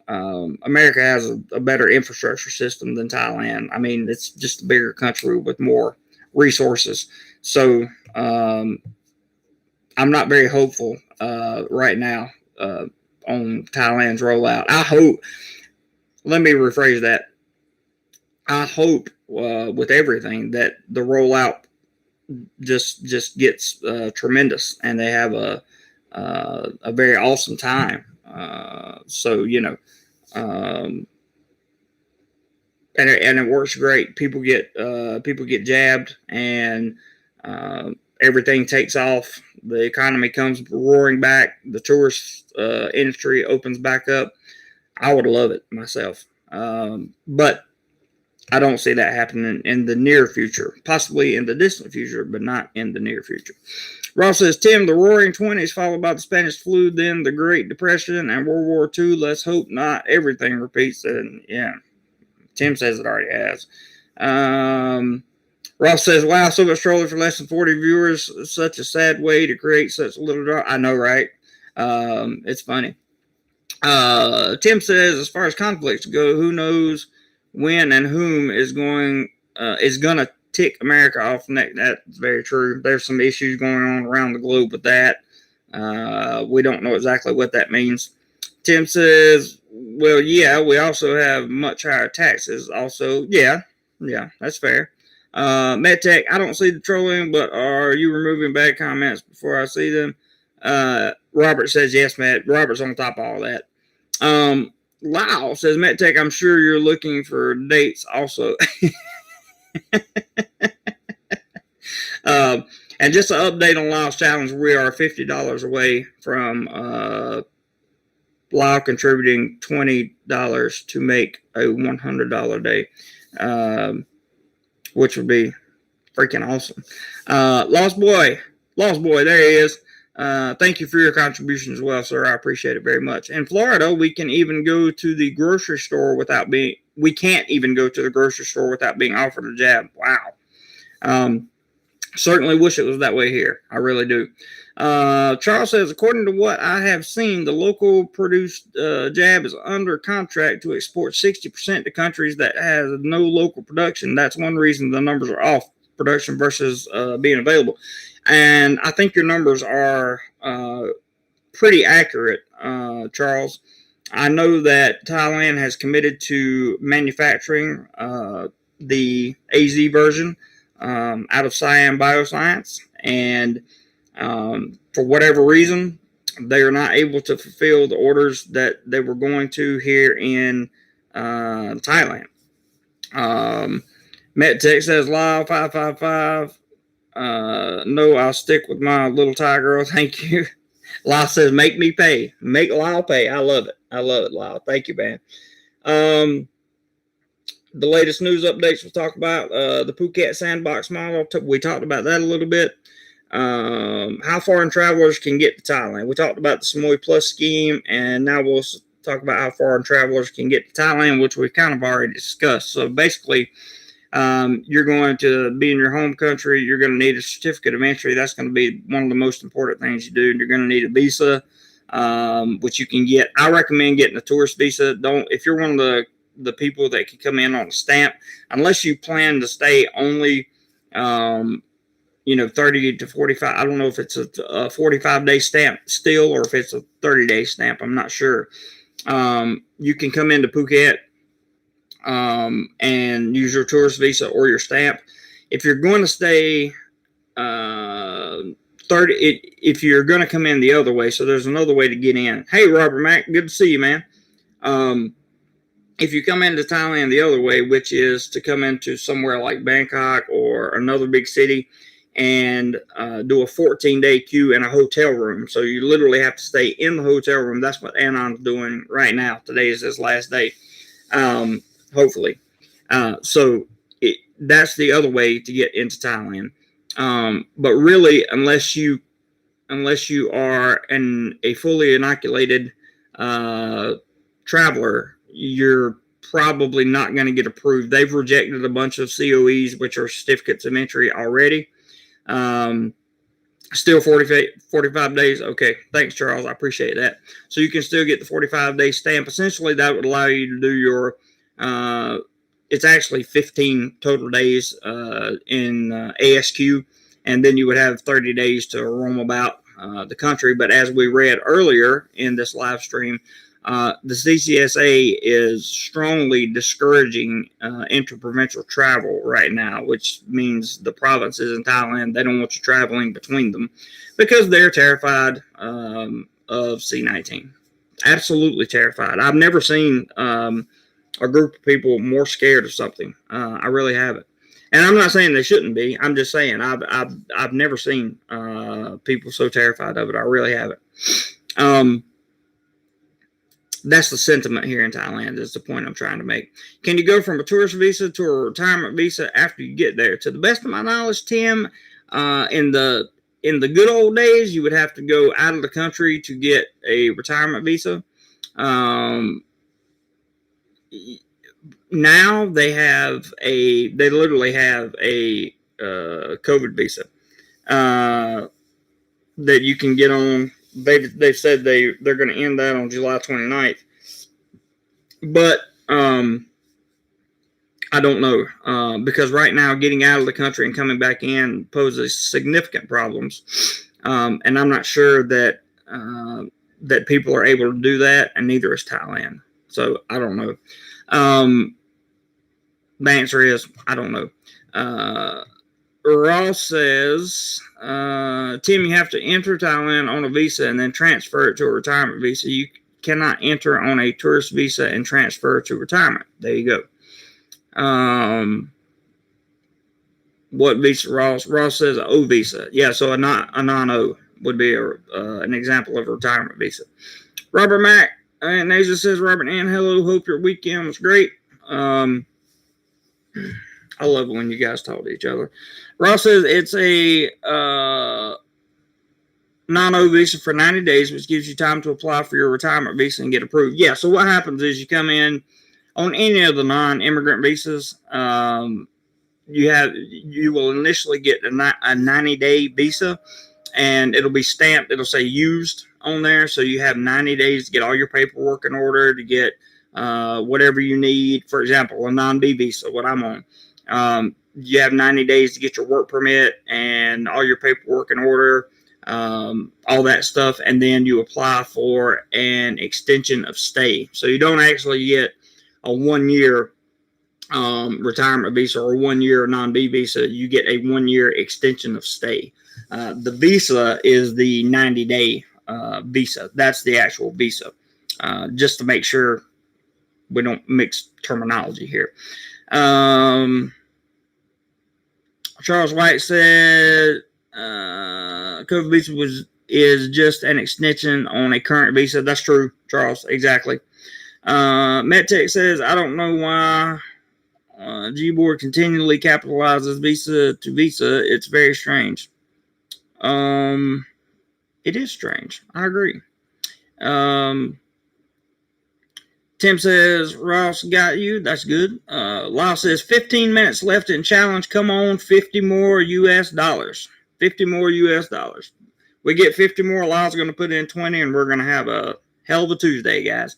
America has a better infrastructure system than Thailand. I mean, it's just a bigger country with more resources. So I'm not very hopeful right now on Thailand's rollout. Let me rephrase that. I hope with everything that the rollout just gets tremendous and they have a very awesome time. And it works great. People get jabbed, and everything takes off. The economy comes roaring back. The tourist industry opens back up. I would love it myself, but I don't see that happening in the near future. Possibly in the distant future, but not in the near future. Ross says, Tim, the Roaring '20s followed by the Spanish flu, then the Great Depression and World War II. Let's hope not everything repeats. And yeah, Tim says it already has. Ross says, wow, so much trolling for less than 40 viewers. Such a sad way to create such little drama. I know, right? It's funny. Tim says, as far as conflicts go, who knows when and whom is going to tick America off neck. That's very true. There's some issues going on around the globe with that. We don't know exactly what that means. Tim says, well, yeah, we also have much higher taxes. Also, yeah, that's fair. MedTech, I don't see the trolling, but are you removing bad comments before I see them? Robert says, yes, Matt. Robert's on top of all that. Lau says, MedTech, I'm sure you're looking for dates also. And just an update on Lau's challenge, we are $50 away from Lau contributing $20 to make a $100 day, which would be freaking awesome. Lost Boy, there he is. Thank you for your contribution as well, sir. I appreciate it very much. In Florida, we can't even go to the grocery store without being offered a jab. Wow. Certainly wish it was that way here. I really do. Charles says, according to what I have seen, the local produced jab is under contract to export 60% to countries that has no local production. That's one reason the numbers are off, production versus being available. And I think your numbers are pretty accurate, Charles. I know that Thailand has committed to manufacturing the AZ version out of Siam Bioscience, and for whatever reason, they are not able to fulfill the orders that they were going to here in Thailand. MetTech says Lyle 555. No, I'll stick with my little Thai girl. Thank you. Lyle says, make me pay. Make Lyle pay. I love it. I love it, Lyle. Thank you, man. The latest news updates we'll talk about the Phuket sandbox model. We talked about that a little bit. How foreign travelers can get to Thailand. We talked about the Samui Plus scheme, and now we'll talk about how foreign travelers can get to Thailand, which we've kind of already discussed. So basically, you're going to be in your home country. You're going to need a certificate of entry. That's going to be one of the most important things you do. You're going to need a visa, which you can get. I recommend getting a tourist visa. If you're one of the people that can come in on a stamp, unless you plan to stay only 30 to 45. I don't know if it's a 45-day stamp still or if it's a 30-day stamp. I'm not sure. You can come into Phuket and use your tourist visa or your stamp. If you're going to stay if you're going to come in the other way, so there's another way to get in. Hey, Robert Mack, good to see you, man. If you come into Thailand the other way, which is to come into somewhere like Bangkok or another big city and do a 14-day queue in a hotel room. So you literally have to stay in the hotel room. That's what Anon's doing right now. Today is his last day, hopefully. So that's the other way to get into Thailand. But really, unless you are a fully inoculated traveler, you're probably not going to get approved. They've rejected a bunch of COEs, which are certificates of entry already. Still 45 days. Okay. Thanks, Charles. I appreciate that. So you can still get the 45-day stamp. Essentially, that would allow you to do your, it's actually 15 total days in ASQ, and then you would have 30 days to roam about the country. But as we read earlier in this live stream, the CCSA is strongly discouraging interprovincial travel right now, which means the provinces in Thailand, they don't want you traveling between them because they're terrified of C-19. Absolutely terrified. I've never seen a group of people more scared of something. I really haven't. And I'm not saying they shouldn't be. I'm just saying I've never seen people so terrified of it. I really haven't. That's the sentiment here in Thailand is the point I'm trying to make. Can you go from a tourist visa to a retirement visa after you get there? To the best of my knowledge, Tim, in the good old days, you would have to go out of the country to get a retirement visa. Now they literally have a COVID visa that you can get on. They've said they're going to end that on July 29th. But I don't know because right now getting out of the country and coming back in poses significant problems. And I'm not sure that people are able to do that, and neither is Thailand. So I don't know. The answer is I don't know. Ross says, Tim, you have to enter Thailand on a visa and then transfer it to a retirement visa. You cannot enter on a tourist visa and transfer to retirement. There you go. What visa, Ross? Ross says an O visa. Yeah, so a non-O would be an example of a retirement visa. Robert Mack and Asia says, Robert Ann, hello. Hope your weekend was great. I love it when you guys talk to each other. Ross says it's a non-O visa for 90 days, which gives you time to apply for your retirement visa and get approved. Yeah, so what happens is you come in on any of the non-immigrant visas, you will initially get a 90-day visa, and it'll be stamped. It'll say used on there, so you have 90 days to get all your paperwork in order, to get whatever you need. For example, a non-B visa, what I'm on. You have 90 days to get your work permit and all your paperwork in order. all that stuff, and then you apply for an extension of stay. So you don't actually get a 1 year retirement visa or 1 year non-B visa. You get a 1 year extension of stay. The visa is the 90-day visa. That's the actual visa. Just to make sure we don't mix terminology here. Charles White said COVID visa is just an extension on a current visa. That's true, Charles. Exactly. MedTech says, I don't know why G-Board continually capitalizes visa to visa. It's very strange. It is strange. I agree. Tim says, Ross got you. That's good. Lyle says, 15 minutes left in challenge. Come on, 50 more US dollars. 50 more US dollars. We get 50 more. Lyle's going to put in 20, and we're going to have a hell of a Tuesday, guys.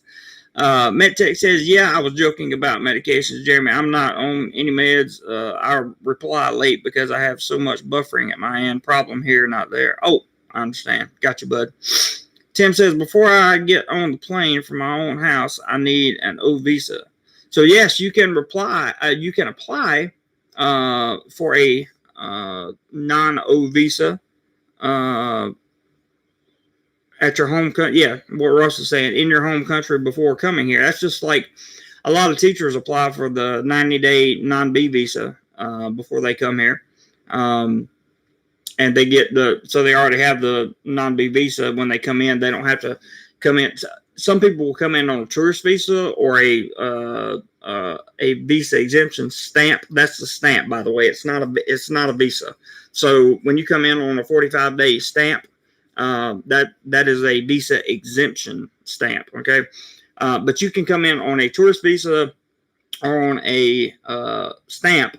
MedTech says, yeah, I was joking about medications, Jeremy. I'm not on any meds. I reply late because I have so much buffering at my end. Problem here, not there. Oh, I understand. Got you, bud. Tim says, before I get on the plane from my own house, I need an O visa. So yes, you can apply for a non-O visa at your home country. Yeah, what Russ is saying, in your home country before coming here. That's just like a lot of teachers apply for the 90-day non-B visa before they come here. And they get so they already have the non-B visa when they come in. They don't have to come in. Some people will come in on a tourist visa or a visa exemption stamp. That's the stamp, by the way. It's not a visa. So when you come in on a 45-day stamp, that is a visa exemption stamp. Okay, but you can come in on a tourist visa or on a stamp,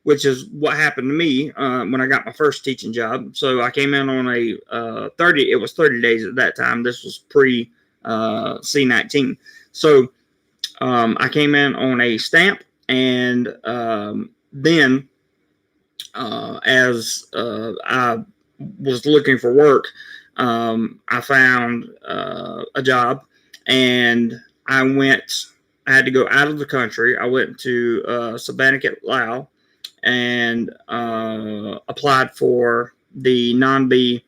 which is what happened to me when I got my first teaching job. So I came in on a 30. It was 30 days at that time. This was pre C-19. So I came in on a stamp, and then as I was looking for work, I found a job, and I had to go out of the country. I went to Sabanakit, Laos, and applied for the non-B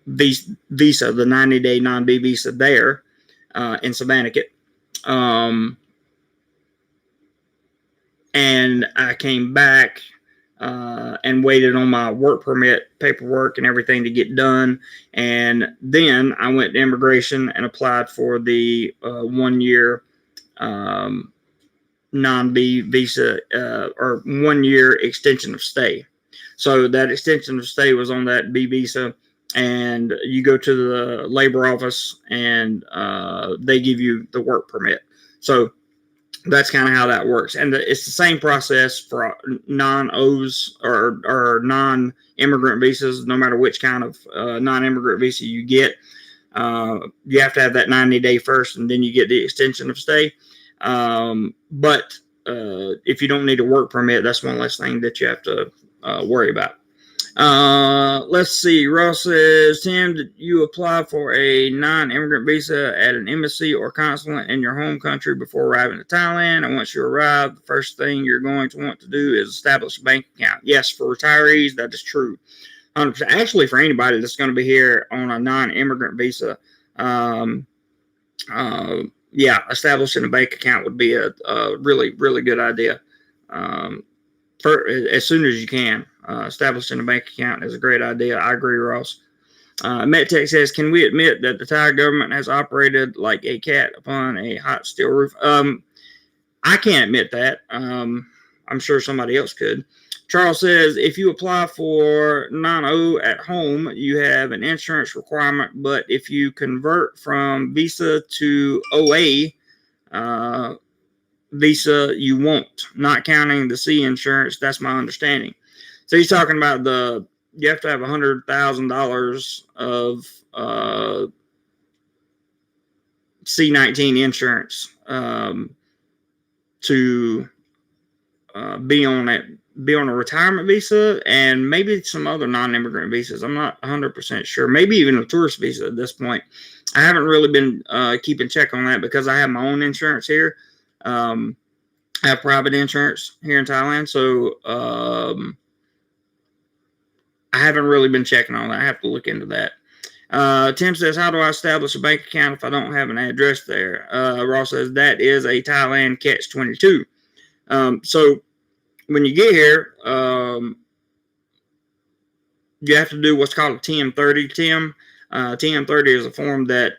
visa, the 90-day non-B visa there in Sabanakit. And I came back and waited on my work permit paperwork and everything to get done. And then I went to immigration and applied for the 1 year non-B visa or 1 year extension of stay. So that extension of stay was on that B visa, and you go to the labor office and they give you the work permit. So that's kind of how that works. And it's the same process for non-O's or non-immigrant visas, no matter which kind of non-immigrant visa you get. You have to have that 90-day first, and then you get the extension of stay. But if you don't need a work permit, that's one less thing that you have to worry about. Let's see. Ross says, Tim, did you apply for a non-immigrant visa at an embassy or consulate in your home country before arriving to Thailand? And once you arrive, the first thing you're going to want to do is establish a bank account. Yes, for retirees, that is true. 100%. Actually, for anybody that's going to be here on a non-immigrant visa, establishing a bank account would be a really, really good idea. As soon as you can. Establishing a bank account is a great idea. I agree, Ross. MedTech says, can we admit that the Thai government has operated like a cat upon a hot steel roof? I can't admit that. I'm sure somebody else could. Charles says, if you apply for non-O at home, you have an insurance requirement, but if you convert from visa to OA visa, you won't, not counting the C insurance. That's my understanding. So he's talking about you have to have $100,000 of C-19 insurance to be on be on a retirement visa and maybe some other non-immigrant visas. I'm not 100% sure. Maybe even a tourist visa at this point. I haven't really been keeping check on that because I have my own insurance here. I have private insurance here in Thailand, so I haven't really been checking on that. I have to look into that. Tim says, how do I establish a bank account if I don't have an address there? Ross says, that is a Thailand catch-22. So when you get here, you have to do what's called a TM30. TM30 is a form that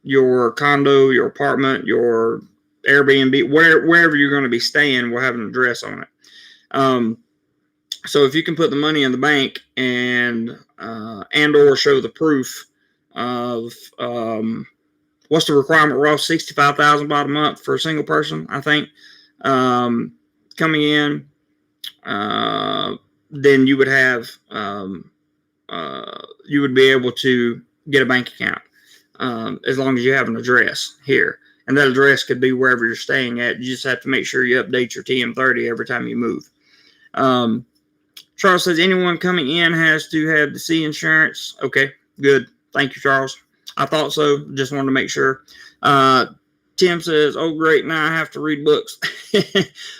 your condo, your apartment, your Airbnb, wherever you're going to be staying will have an address on it. So if you can put the money in the bank and or show the proof of what's the requirement, Ross? 65,000 baht a month for a single person, I think. Coming in, then you would have you would be able to get a bank account as long as you have an address here, and that address could be wherever you're staying at. You just have to make sure you update your TM30 every time you move. Charles says anyone coming in has to have the C insurance. Okay, good. Thank you, Charles. I thought so. Just wanted to make sure. Tim says, oh, great. Now I have to read books.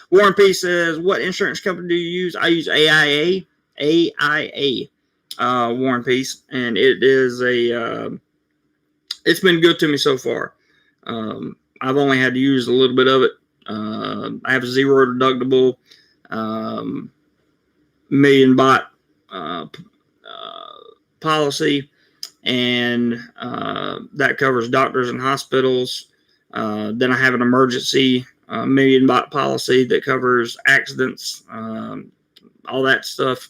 Warren P says, what insurance company do you use? I use AIA. Warren P. And it is it's been good to me so far. I've only had to use a little bit of it. I have a zero deductible. Million baht policy, and that covers doctors and hospitals. Then I have an emergency million baht policy that covers accidents, all that stuff.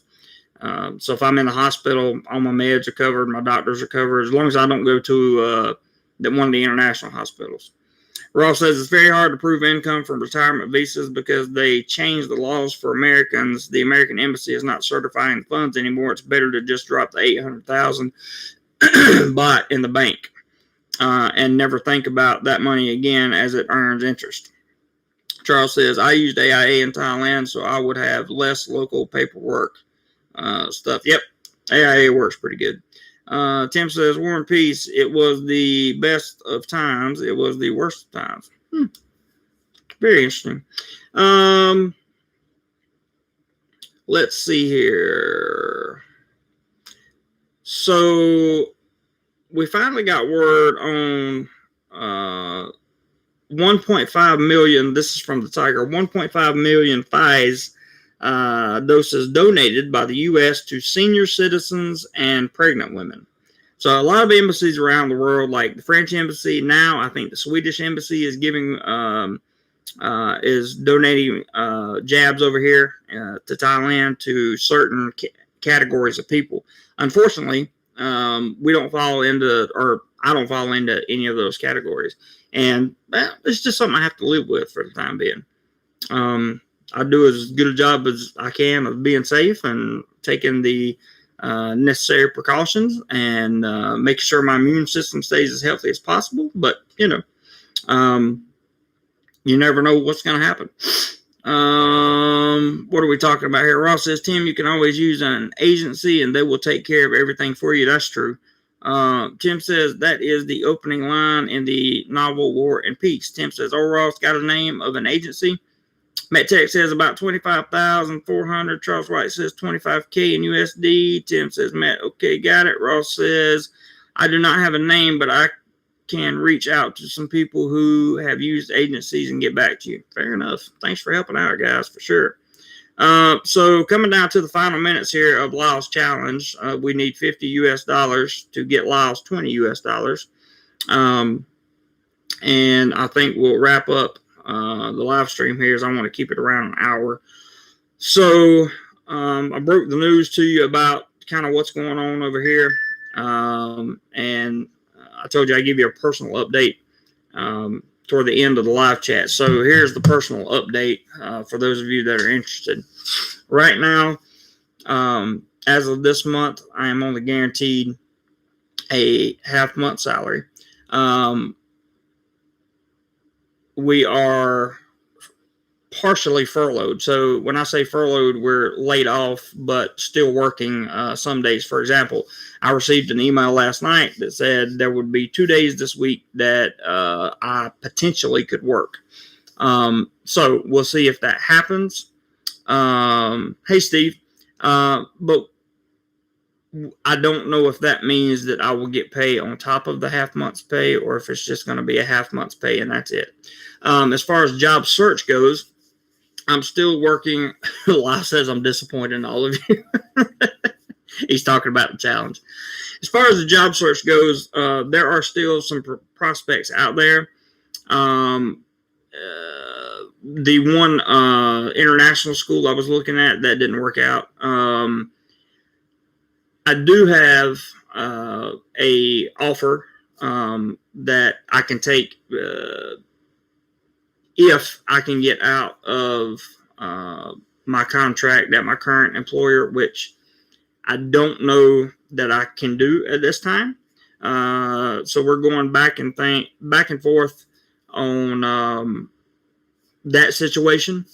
So if I'm in the hospital, all my meds are covered, my doctors are covered, as long as I don't go to one of the international hospitals. Ross says it's very hard to prove income from retirement visas because they changed the laws for Americans. The American embassy is not certifying funds anymore. It's better to just drop the 800,000 baht in the bank and never think about that money again as it earns interest. Charles says, I used AIA in Thailand, so I would have less local paperwork stuff. Yep, AIA works pretty good. Tim says, War and Peace, it was the best of times. It was the worst of times. Very interesting. Let's see here. So we finally got word on 1.5 million. This is from the Tiger. 1.5 million Pfizer doses donated by the U.S. to senior citizens and pregnant women. So a lot of embassies around the world, like the French embassy, now I think the Swedish embassy is giving is donating jabs over here to Thailand to certain categories of people. Unfortunately, we don't fall into, or I don't fall into any of those categories, and it's just something I have to live with for the time being. I do as good a job as I can of being safe and taking the necessary precautions and making sure my immune system stays as healthy as possible. But, you never know what's going to happen. What are we talking about here? Ross says, Tim, you can always use an agency and they will take care of everything for you. That's true. Tim says that is the opening line in the novel War and Peace. Tim says, oh, Ross got a name of an agency. Matt Tech says about 25,400. Charles White says 25K in USD. Tim says, Matt, okay, got it. Ross says, I do not have a name, but I can reach out to some people who have used agencies and get back to you. Fair enough. Thanks for helping out, guys, for sure. So coming down to the final minutes here of Lyle's challenge, we need $50 to get Lyle's $20. And I think we'll wrap up the live stream here, as I want to keep it around an hour. So I broke the news to you about kind of what's going on over here, and I told you I'd give you a personal update toward the end of the live chat. So here's the personal update for those of you that are interested. Right now, as of this month, I am only guaranteed a half-month salary. We are partially furloughed. So when I say furloughed, we're laid off, but still working some days. For example, I received an email last night that said there would be 2 days this week that I potentially could work. So we'll see if that happens. Hey, Steve. But I don't know if that means that I will get pay on top of the half month's pay, or if it's just going to be a half month's pay and that's it. As far as job search goes, I'm still working. Lyle says I'm disappointed in all of you. He's talking about the challenge. As far as the job search goes, there are still some prospects out there. The one international school I was looking at, that didn't work out. I do have a offer that I can take if I can get out of my contract at my current employer, which I don't know that I can do at this time. So we're going back and forth on that situation.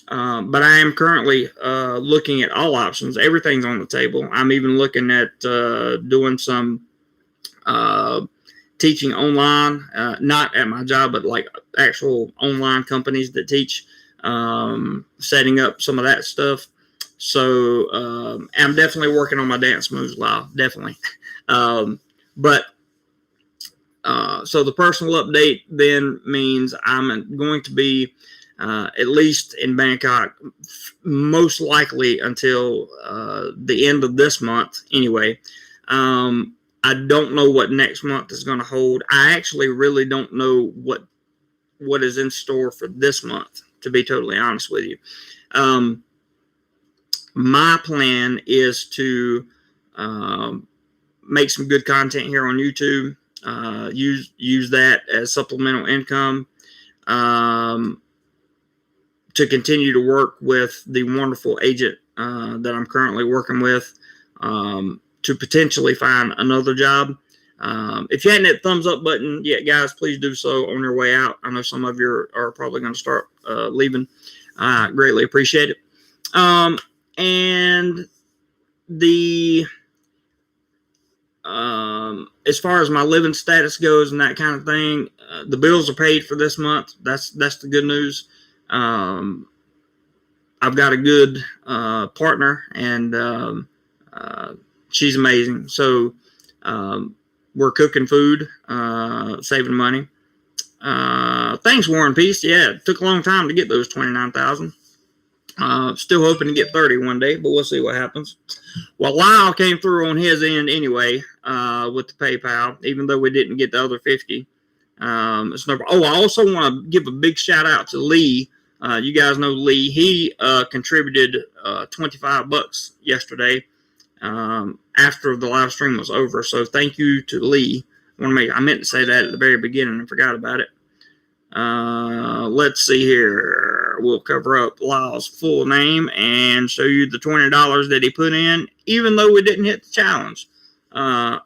But I am currently looking at all options. Everything's on the table. I'm even looking at doing some teaching online, not at my job, but like actual online companies that teach, setting up some of that stuff. So I'm definitely working on my dance moves, Lyle. Definitely. But so the personal update then means I'm going to be at least in Bangkok, most likely until the end of this month anyway. I don't know what next month is going to hold. I actually really don't know what is in store for this month, to be totally honest with you. My plan is to make some good content here on YouTube, use that as supplemental income, to continue to work with the wonderful agent that I'm currently working with, to potentially find another job. If you hadn't hit the thumbs up button yet, guys, please do so on your way out. I know some of you are probably going to start leaving. I greatly appreciate it. And the as far as my living status goes and that kind of thing, the bills are paid for this month. That's the good news. I've got a good partner, and she's amazing. So we're cooking food, saving money. Thanks, War and Peace. Yeah, it took a long time to get those 29,000. Still hoping to get 30 one day, but we'll see what happens. Well, Lyle came through on his end anyway with the PayPal, even though we didn't get the other 50. I also want to give a big shout out to Lee. You guys know Lee. He contributed $25 yesterday after the live stream was over. So thank you to Lee. I meant to say that at the very beginning and forgot about it. Let's see here. We'll cover up Lyle's full name and show you the $20 that he put in, even though we didn't hit the challenge.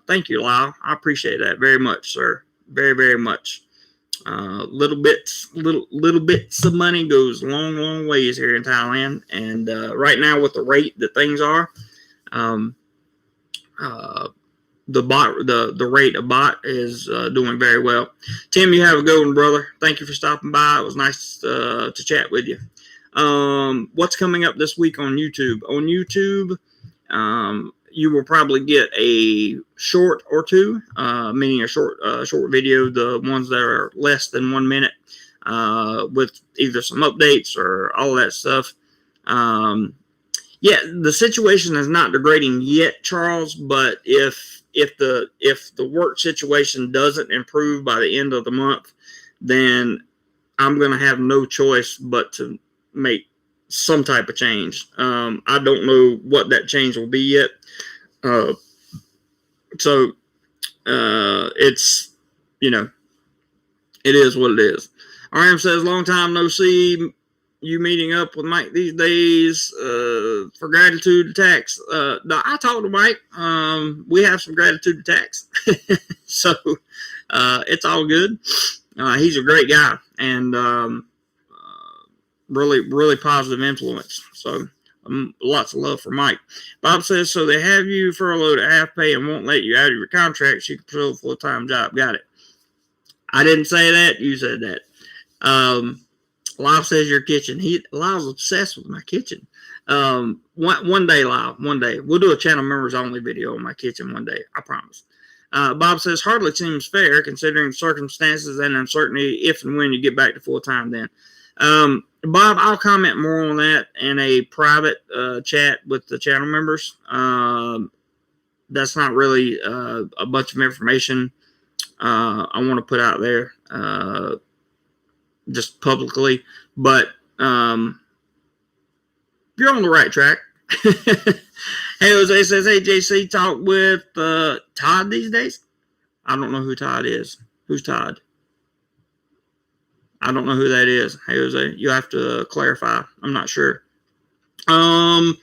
Thank you, Lyle. I appreciate that very much, sir. Very, very much. Little bits of money goes long, long ways here in Thailand. And right now, with the rate that things are, the rate of bot is doing very well. Tim, you have a good one, brother. Thank you for stopping by. It was nice to chat with you. What's coming up this week on YouTube? On YouTube, you will probably get a short or two, meaning a short video, the ones that are less than 1 minute, with either some updates or all that stuff. Yeah, the situation is not degrading yet, Charles, but if the work situation doesn't improve by the end of the month, then I'm going to have no choice but to make some type of change. I don't know what that change will be yet. So it's, it is what it is. RM says, long time no see. You meeting up with Mike these days for gratitude tax? No, I talked to Mike. We have some gratitude tax. So it's all good. He's a great guy. And really positive influence. So lots of love for Mike. Bob says, so they have you furloughed at half pay and won't let you out of your contract so you can pursue a full-time job. Got it. I didn't say that. You said that. Lyle says your kitchen. Lyle's obsessed with my kitchen. One day, Lyle, one day. We'll do a channel members only video on my kitchen one day. I promise. Bob says, hardly seems fair considering circumstances and uncertainty if and when you get back to full-time then. Bob, I'll comment more on that in a private chat with the channel members. That's not really a bunch of information I want to put out there just publicly. But you're on the right track. Hey, Jose says, hey, JC, talk with Todd these days? I don't know who Todd is. Who's Todd? I don't know who that is. Hey, Jose, you have to clarify. I'm not sure. RM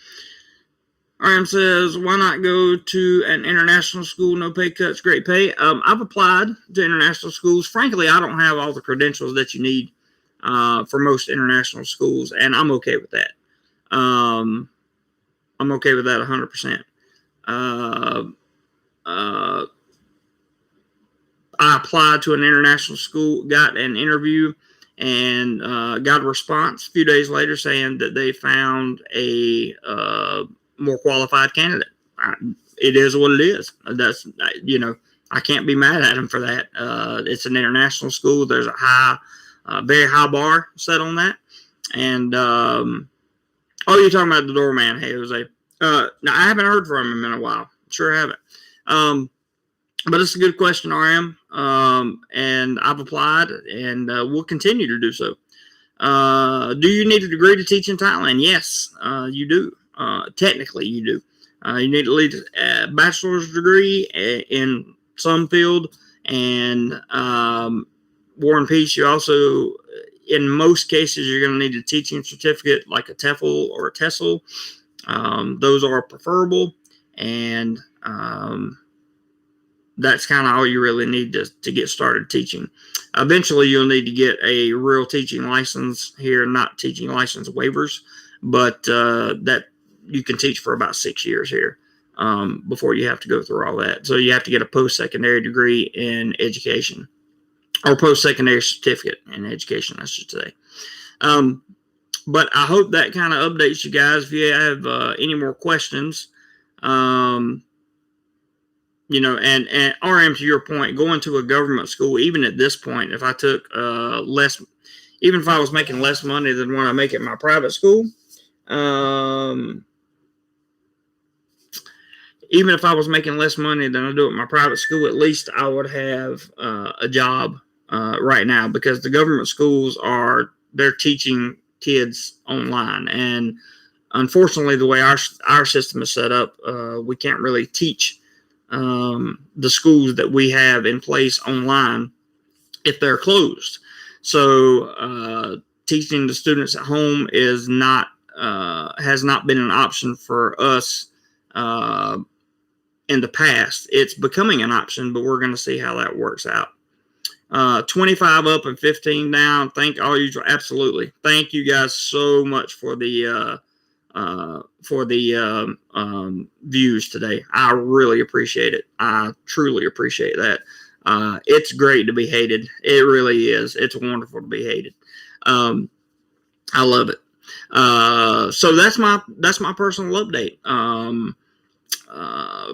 says, why not go to an international school? No pay cuts, great pay. I've applied to international schools. Frankly, I don't have all the credentials that you need for most international schools, and I'm okay with that. I'm okay with that 100%. I applied to an international school, got an interview, and got a response a few days later saying that they found a more qualified candidate. It is what it is. That's, I can't be mad at them for that. It's an international school. There's a very high bar set on that. And, you're talking about the doorman. Hey, Jose. Now, I haven't heard from him in a while. Sure haven't. But it's a good question, RM. And I've applied, and we'll continue to do so. Do you need a degree to teach in Thailand? Yes, you do. Technically, you do. You need at least a bachelor's degree in some field, and War and Peace. You also, in most cases, you're going to need a teaching certificate like a TEFL or a TESOL. Those are preferable, and that's kind of all you really need to get started teaching. Eventually, you'll need to get a real teaching license here, not teaching license waivers, but that you can teach for about 6 years here before you have to go through all that. So you have to get a post-secondary degree in education, or post-secondary certificate in education, I should say. But I hope that kind of updates you guys. If you have any more questions, and RM, to your point, going to a government school, even at this point, if I took less, even if I was making less money than what I make at my private school, even if I was making less money than I do at my private school, at least I would have a job right now, because the government schools they're teaching kids online. And unfortunately, the way our system is set up, we can't really teach the schools that we have in place online if they're closed. So teaching the students at home has not been an option for us in the past. It's becoming an option, but we're going to see how that works out. 25 up and 15 down. Thank all you. Absolutely. Thank you guys so much for the views today. I really appreciate it. I truly appreciate that. It's great to be hated. It really is. It's wonderful to be hated. I love it. So that's my personal update.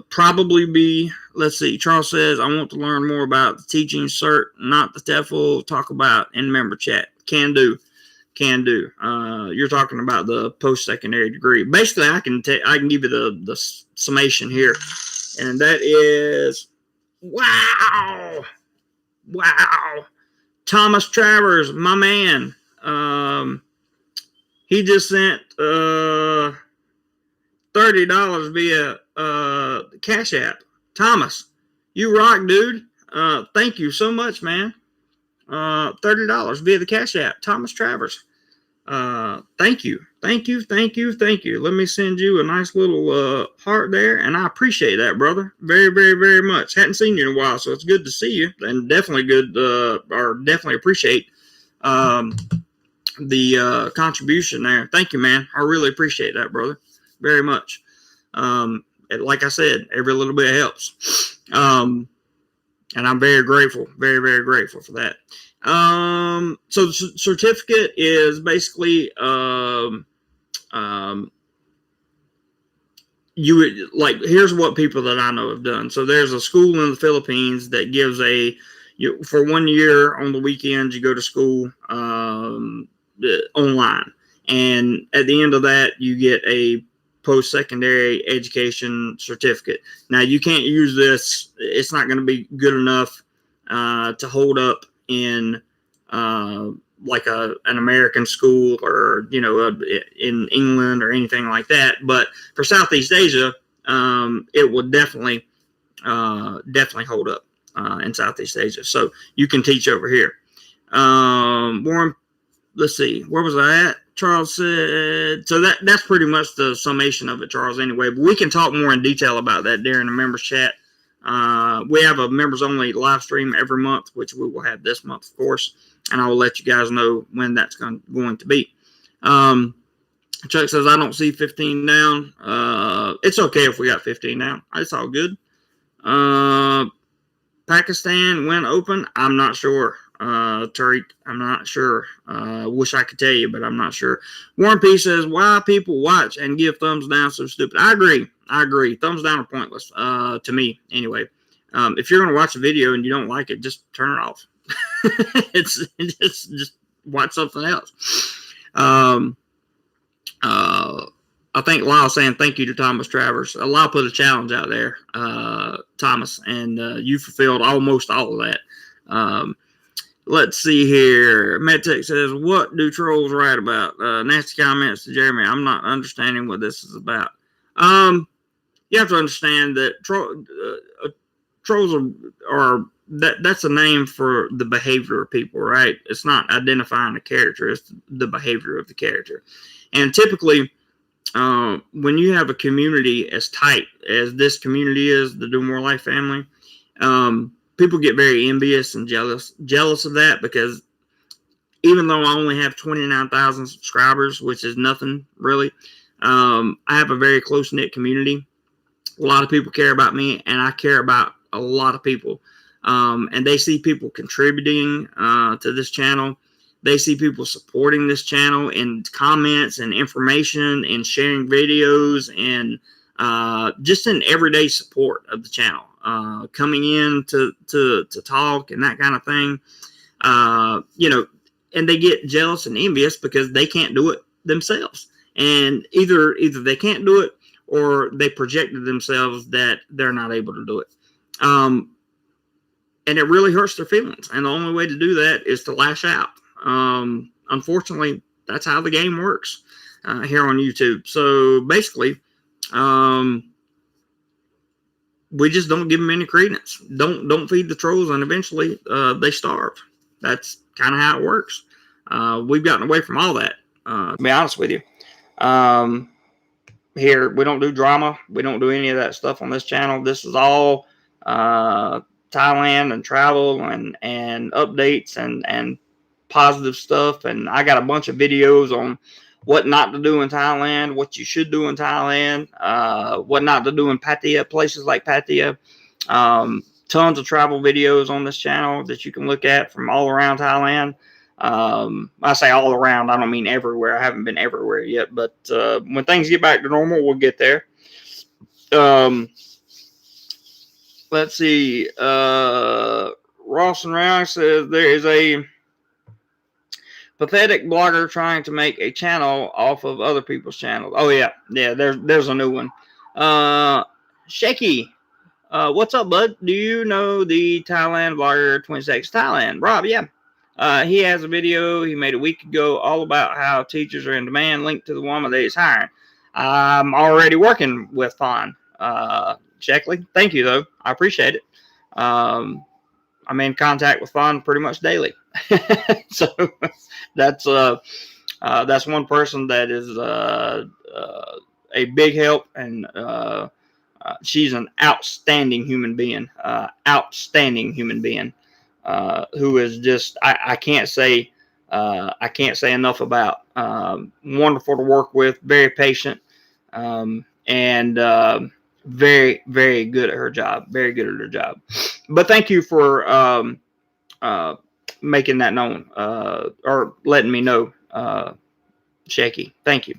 Probably be, let's see, Charles says, I want to learn more about the teaching cert, not the TEFL. Talk about in member chat. Can do. You're talking about the post-secondary degree. Basically, I can give you the summation here, and that is, wow, Thomas Travers, my man. He just sent $30 via Cash App. Thomas, you rock, dude. Thank you so much, man. $30 via the Cash App. Thomas Travers. Thank you. Let me send you a nice little heart there, and I appreciate that, brother. Very, very, very much. Hadn't seen you in a while, so it's good to see you, and definitely good, or definitely appreciate the contribution there. Thank you, man. I really appreciate that, brother, very much. Like I said, every little bit helps. And I'm very grateful, very, very grateful for that. So the certificate is basically, you would like, here's what people that I know have done. So there's a school in the Philippines that gives for 1 year on the weekends, you go to school, online. And at the end of that, you get a post-secondary education certificate. Now, you can't use this. It's not going to be good enough to hold up in like an American school, or in England or anything like that. But for Southeast Asia, it will definitely hold up in Southeast Asia. So you can teach over here. Warren, let's see, where was I at? Charles said, so that's pretty much the summation of it, Charles, anyway. But we can talk more in detail about that during the members chat. We have a members only live stream every month, which we will have this month, of course, and I will let you guys know when that's going to be. Chuck says, I don't see 15 down. It's okay if we got 15 down. It's all good. Pakistan went open. I'm not sure. Tariq, I'm not sure. Wish I could tell you, but I'm not sure. Warren P says, why people watch and give thumbs down so stupid? I agree. Thumbs down are pointless, to me, anyway. If you're going to watch a video and you don't like it, just turn it off. Just watch something else. I think Lyle saying thank you to Thomas Travers. Lyle put a challenge out there, Thomas, and you fulfilled almost all of that. Let's see here. MedTech says, what do trolls write about? Nasty comments to Jeremy. I'm not understanding what this is about. You have to understand that trolls are that's a name for the behavior of people, right? It's not identifying a character. It's the behavior of the character. And typically, when you have a community as tight as this community is, the DoMoreLife family, people get very envious and jealous of that, because even though I only have 29,000 subscribers, which is nothing really, I have a very close-knit community. A lot of people care about me, and I care about a lot of people. And they see people contributing to this channel. They see people supporting this channel in comments and information and sharing videos and just in everyday support of the channel. Coming in to talk and that kind of thing, and they get jealous and envious because they can't do it themselves, and either they can't do it or they projected themselves that they're not able to do it, and it really hurts their feelings. And the only way to do that is to lash out. Unfortunately, that's how the game works here on YouTube. So basically, we just don't give them any credence. Don't feed the trolls, and eventually they starve. That's kind of how it works. We've gotten away from all that. To be honest with you, here we don't do drama. We don't do any of that stuff on this channel. This is all Thailand and travel and updates and positive stuff. And I got a bunch of videos on what not to do in Thailand, what you should do in Thailand, what not to do in Pattaya, places like Pattaya. Tons of travel videos on this channel that you can look at from all around Thailand. I say all around, I don't mean everywhere. I haven't been everywhere yet, but when things get back to normal, we'll get there. Let's see. Ross and Ryan says there is a pathetic blogger trying to make a channel off of other people's channels. Oh yeah. There's a new one. Shaky. What's up, bud? Do you know the Thailand blogger 26 Thailand? Rob, yeah. He has a video he made a week ago all about how teachers are in demand, linked to the woman that he's hiring. I'm already working with Fawn Sheckley. Thank you, though. I appreciate it. I'm in contact with Fawn pretty much daily. So that's one person that is a big help, and she's an outstanding human being. Who is just, I can't say I can't say enough about. Wonderful to work with, very patient, and very, very good at her job. Very good at her job. But thank you for making that known, or letting me know, Shaky. Thank you.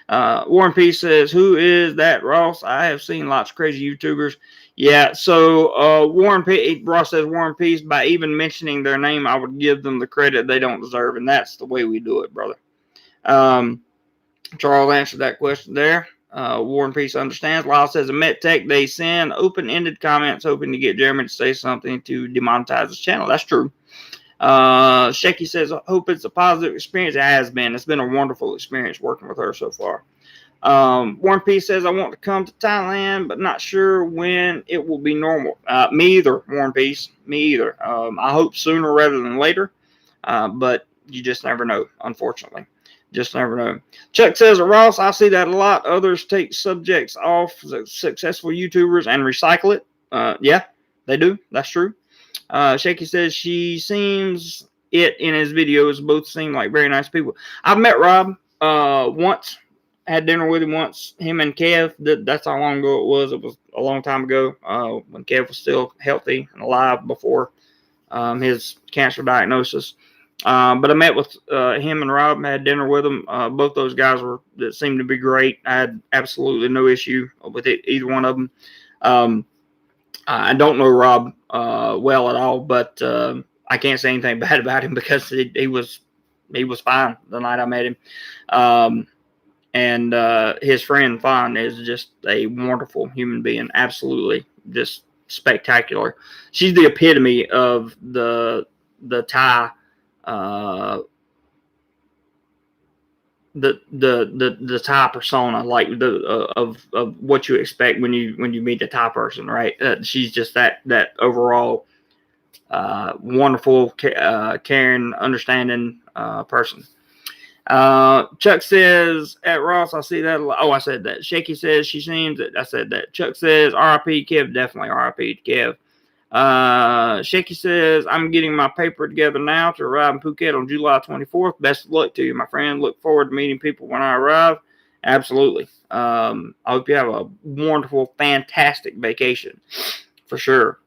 Warren P says, "Who is that, Ross? I have seen lots of crazy YouTubers." Yeah, so Warren P. Ross says Warren Peace. By even mentioning their name, I would give them the credit they don't deserve, and that's the way we do it, brother. Charles answered that question there. Warren Peace understands. Lyle says, "Met Tech, they send open-ended comments hoping to get Jeremy to say something to demonetize his channel." That's true. Shaky says, "I hope it's a positive experience." It has been. It's been a wonderful experience working with her so far. Warren P says, "I want to come to Thailand, but not sure when it will be normal." Me either, Warren P. Me either. I hope sooner rather than later, but you just never know, unfortunately. Just never know. Chuck says, "Ross, I see that a lot. Others take subjects off successful YouTubers and recycle it." Yeah, they do. That's true. Shaky says, "She seems it in his videos. Both seem like very nice people." I've met Rob once. Had dinner with him once. Him and Kev. That's how long ago it was. It was a long time ago, when Kev was still healthy and alive before his cancer diagnosis. But I met with him and Rob. Had dinner with them. Both those guys that seemed to be great. I had absolutely no issue with either one of them. I don't know Rob well at all, but I can't say anything bad about him because he was fine the night I met him. And his friend Fawn is just a wonderful human being. Absolutely, just spectacular. She's the epitome of the Thai, the Thai persona, like of what you expect when you meet a Thai person, right? She's just that overall wonderful, caring, understanding person. Chuck says, "At Ross, I see that. Oh, I said that." Shaky says, "She seems that." I said that. Chuck says, "R.I.P. Kev." Definitely R.I.P. Kev. Shaky says, "I'm getting my paper together now to arrive in Phuket on July 24th. Best of luck to you, my friend. Look forward to meeting people when I arrive." Absolutely. I hope you have a wonderful, fantastic vacation for sure.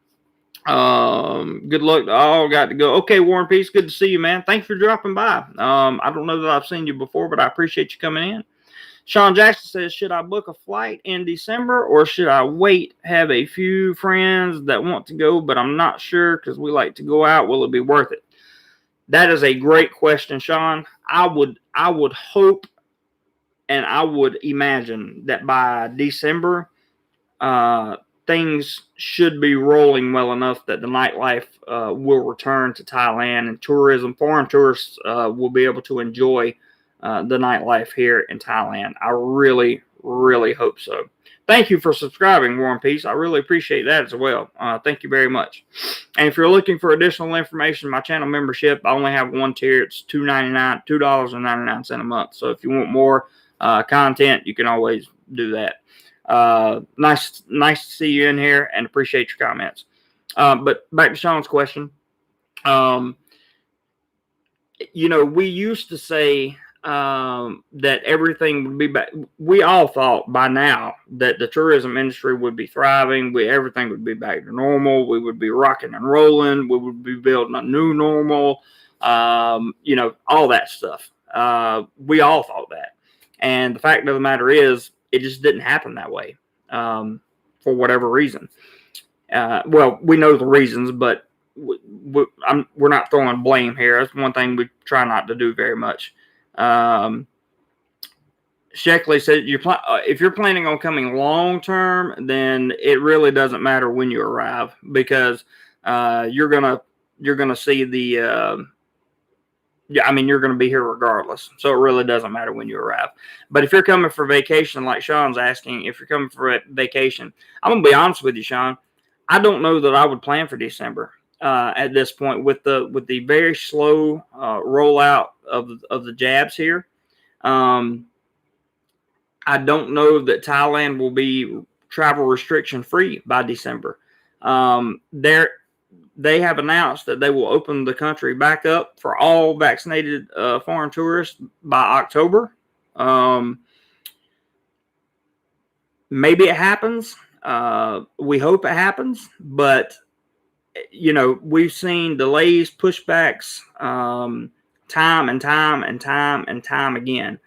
Good luck to all. Got to go. Okay, Warren Peace, good to see you, man. Thanks for dropping by. I don't know that I've seen you before, but I appreciate you coming in. Sean Jackson says, "Should I book a flight in December or should I wait? Have a few friends that want to go, but I'm not sure because we like to go out. Will it be worth it?" That is a great question, Sean. I would hope and I would imagine that by December, things should be rolling well enough that the nightlife will return to Thailand, and foreign tourists will be able to enjoy the nightlife here in Thailand. I really, really hope so. Thank you for subscribing, Warren Peace. I really appreciate that as well. Thank you very much. And if you're looking for additional information, my channel membership, I only have one tier. It's $2.99 a month. So if you want more content, you can always do that. Nice to see you in here and appreciate your comments. But back to Sean's question. We used to say that everything would be back. We all thought by now that the tourism industry would be thriving. Everything would be back to normal. We would be rocking and rolling. We would be building a new normal. All that stuff. We all thought that. And the fact of the matter is, it just didn't happen that way for whatever reason. Well, we know the reasons, but we're not throwing blame here. That's one thing we try not to do very much. Sheckley said, if you're planning on coming long term, then it really doesn't matter when you arrive because you're gonna see the. You're going to be here regardless. So it really doesn't matter when you arrive. But if you're coming for vacation, like Sean's asking, if you're coming for a vacation, I'm going to be honest with you, Sean. I don't know that I would plan for December at this point with the very slow rollout of the jabs here. I don't know that Thailand will be travel restriction free by December. they have announced that they will open the country back up for all vaccinated foreign tourists by October. Maybe it happens. We hope it happens, but we've seen delays, pushbacks, time and time and time and time again.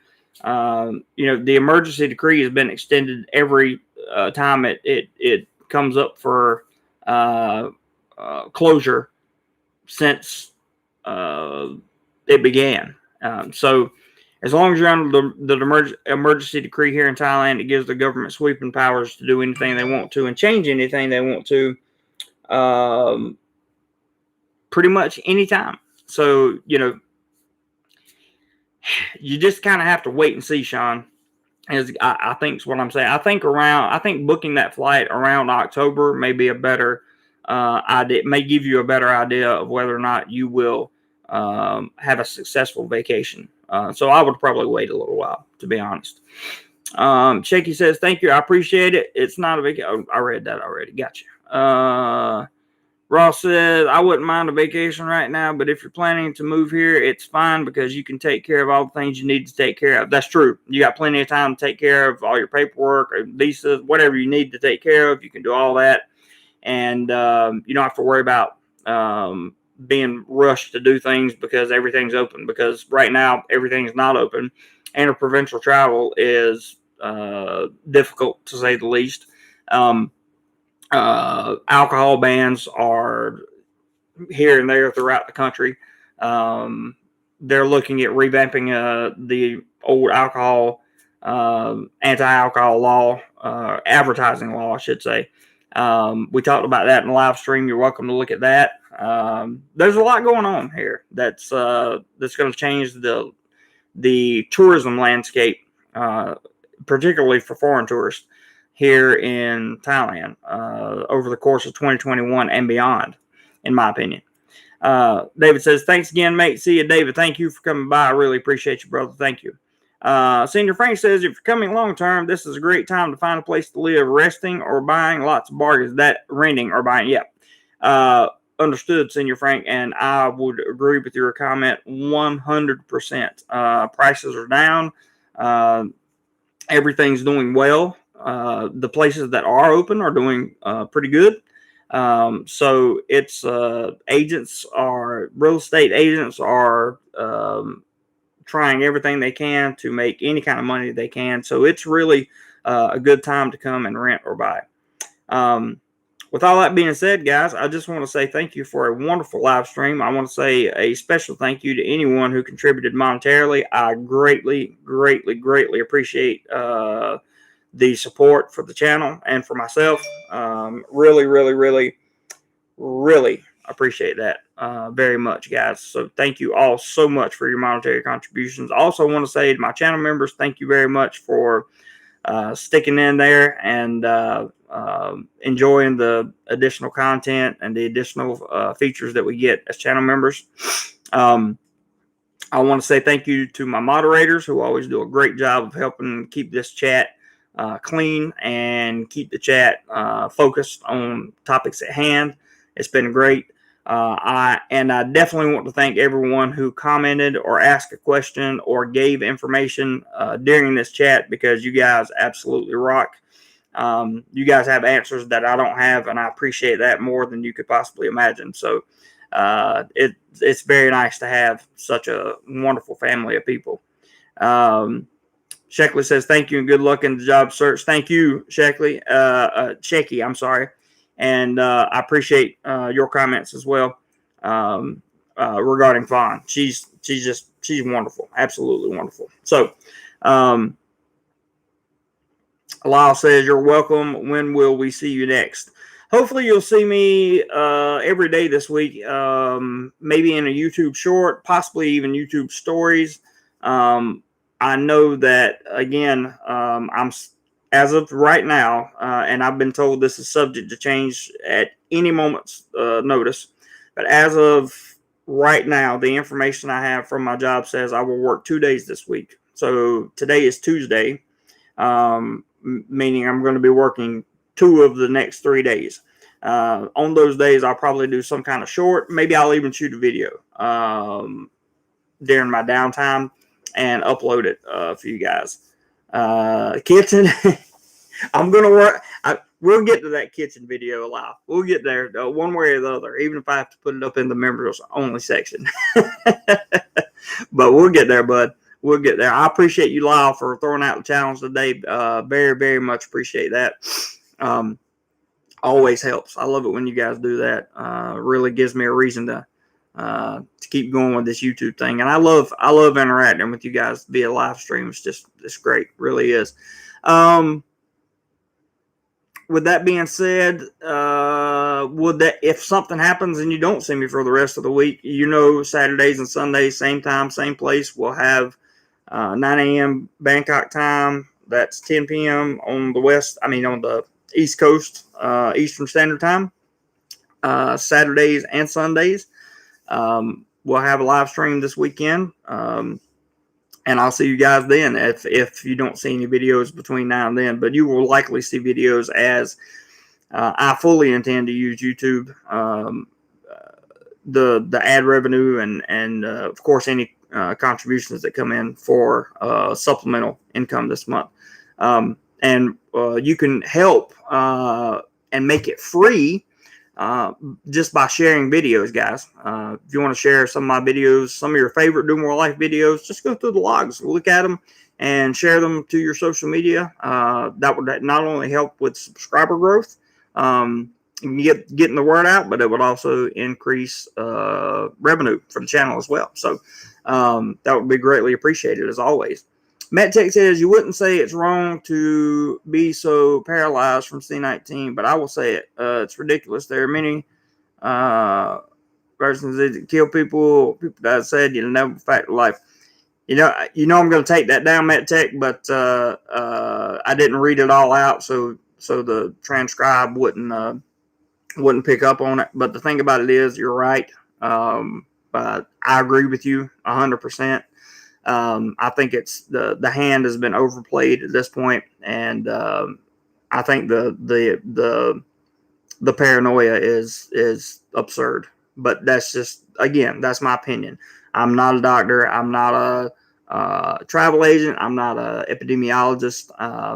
The emergency decree has been extended every time it comes up for closure since it began. So as long as you're under the emergency decree here in Thailand, it gives the government sweeping powers to do anything they want to and change anything they want to pretty much anytime. So, you just kind of have to wait and see, Sean. As I think is what I'm saying. I think booking that flight around October may be a better idea. May give you a better idea of whether or not you will have a successful vacation. So I would probably wait a little while, to be honest. Shaky says, "Thank you, I appreciate it. It's not a vacation." Oh, I read that already. Gotcha. Ross says, "I wouldn't mind a vacation right now, but if you're planning to move here, it's fine because you can take care of all the things you need to take care of." That's true. You got plenty of time to take care of all your paperwork or visas, whatever you need to take care of. You can do all that. And you don't have to worry about being rushed to do things because everything's open. Because right now, everything's not open. Interprovincial travel is difficult, to say the least. Alcohol bans are here and there throughout the country. They're looking at revamping the old alcohol, anti-alcohol law, advertising law, I should say. We talked about that in the live stream. You're welcome to look at that. There's a lot going on here that's going to change the tourism landscape, particularly for foreign tourists here in Thailand over the course of 2021 and beyond, in my opinion. David says, "Thanks again, mate. See you, David. Thank you for coming by. I really appreciate you, brother. Thank you." Senior Frank says, "If you're coming long term, this is a great time to find a place to live, resting or buying. Lots of bargains. That renting or buying." Yeah. Understood, Senior Frank, and I would agree with your comment 100%. Prices are down. Everything's doing well. The places that are open are doing pretty good. So it's real estate agents are trying everything they can to make any kind of money they can. So it's really a good time to come and rent or buy. With all that being said, guys, I just want to say thank you for a wonderful live stream. I want to say a special thank you to anyone who contributed monetarily. I greatly, greatly, greatly appreciate the support for the channel and for myself. Really, really, really, really appreciate that very much, guys. So thank you all so much for your monetary contributions. I also want to say to my channel members, thank you very much for sticking in there and enjoying the additional content and the additional features that we get as channel members. I want to say thank you to my moderators who always do a great job of helping keep this chat clean and keep the chat focused on topics at hand. It's been great. I definitely want to thank everyone who commented or asked a question or gave information during this chat, because you guys absolutely rock. You guys have answers that I don't have, and I appreciate that more than you could possibly imagine. So it's very nice to have such a wonderful family of people. Sheckley says, "Thank you and good luck in the job search." Thank you, Sheckley. Shecky, I'm sorry. And I appreciate your comments as well regarding Fawn. She's wonderful. Absolutely wonderful. So, Lyle says, "You're welcome. When will we see you next?" Hopefully you'll see me every day this week, maybe in a YouTube short, possibly even YouTube stories. I know that, again, I'm as of right now, and I've been told this is subject to change at any moment's notice, but as of right now, the information I have from my job says I will work 2 days this week. So today is Tuesday, meaning I'm going to be working 2 of the next 3 days. On those days, I'll probably do some kind of short. Maybe I'll even shoot a video during my downtime and upload it for you guys. Kitchen, I'm gonna work. We'll get to that kitchen video live. We'll get there one way or the other, even if I have to put it up in the members only section. But we'll get there, bud. We'll get there. I appreciate you, Lyle, for throwing out the challenge today. Very, very much appreciate that. Always helps. I love it when you guys do that. Really gives me a reason to keep going with this YouTube thing. And I love interacting with you guys via live stream. It's great. Really is. With that being said, if something happens and you don't see me for the rest of the week, Saturdays and Sundays, same time, same place, we'll have 9 a.m. Bangkok time. That's 10 p.m. on the East Coast, Eastern Standard Time. Saturdays and Sundays. We'll have a live stream this weekend. And I'll see you guys then if you don't see any videos between now and then. But you will likely see videos as I fully intend to use YouTube, the ad revenue, and of course any contributions that come in for supplemental income this month. And you can help and make it free just by sharing videos, guys. If you want to share some of my videos, some of your favorite DoMoreLife videos, just go through the logs, look at them, and share them to your social media. That would not only help with subscriber growth, getting the word out, but it would also increase revenue for the channel as well. So that would be greatly appreciated, as always. Matt Tech says, you wouldn't say it's wrong to be so paralyzed from C19, but I will say it. It's ridiculous. There are many persons that kill people. People that said, never fact of life. I'm going to take that down, Matt Tech, but I didn't read it all out, so the transcribe wouldn't pick up on it. But the thing about it is, you're right. But I agree with you 100%. I think it's the hand has been overplayed at this point, and I think the paranoia is absurd. But that's just, again, that's my opinion. I'm not a doctor. I'm not a travel agent. I'm not a epidemiologist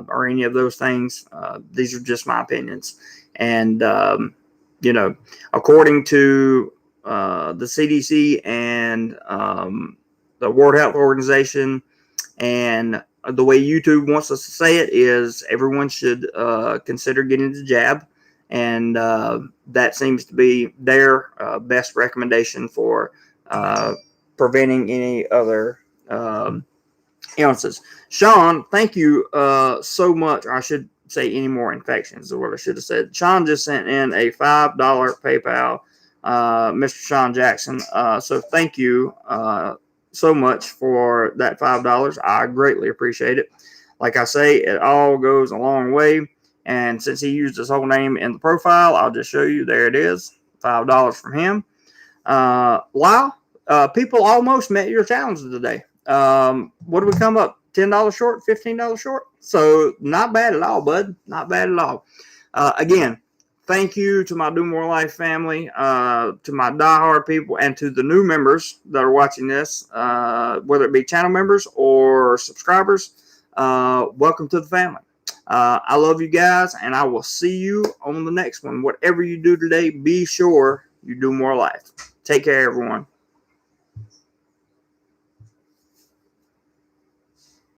or any of those things. These are just my opinions, and according to the CDC and the World Health Organization, and the way YouTube wants us to say it is everyone should consider getting the jab, and that seems to be their best recommendation for preventing any other illnesses. Sean, thank you so much. Or I should say any more infections is what I should have said. Sean just sent in a $5 PayPal, Mr. Sean Jackson. So thank you so much for that $5. I greatly appreciate it. Like I say, it all goes a long way. And since he used his whole name in the profile, I'll just show you. There it is. $5 from him. Wow. People almost met your challenge today. What did we come up? $10 short, $15 short. So not bad at all, bud. Not bad at all. Again, thank you to my DoMoreLife family, to my diehard people, and to the new members that are watching this, whether it be channel members or subscribers. Welcome to the family. I love you guys, and I will see you on the next one. Whatever you do today, be sure you do more life. Take care, everyone.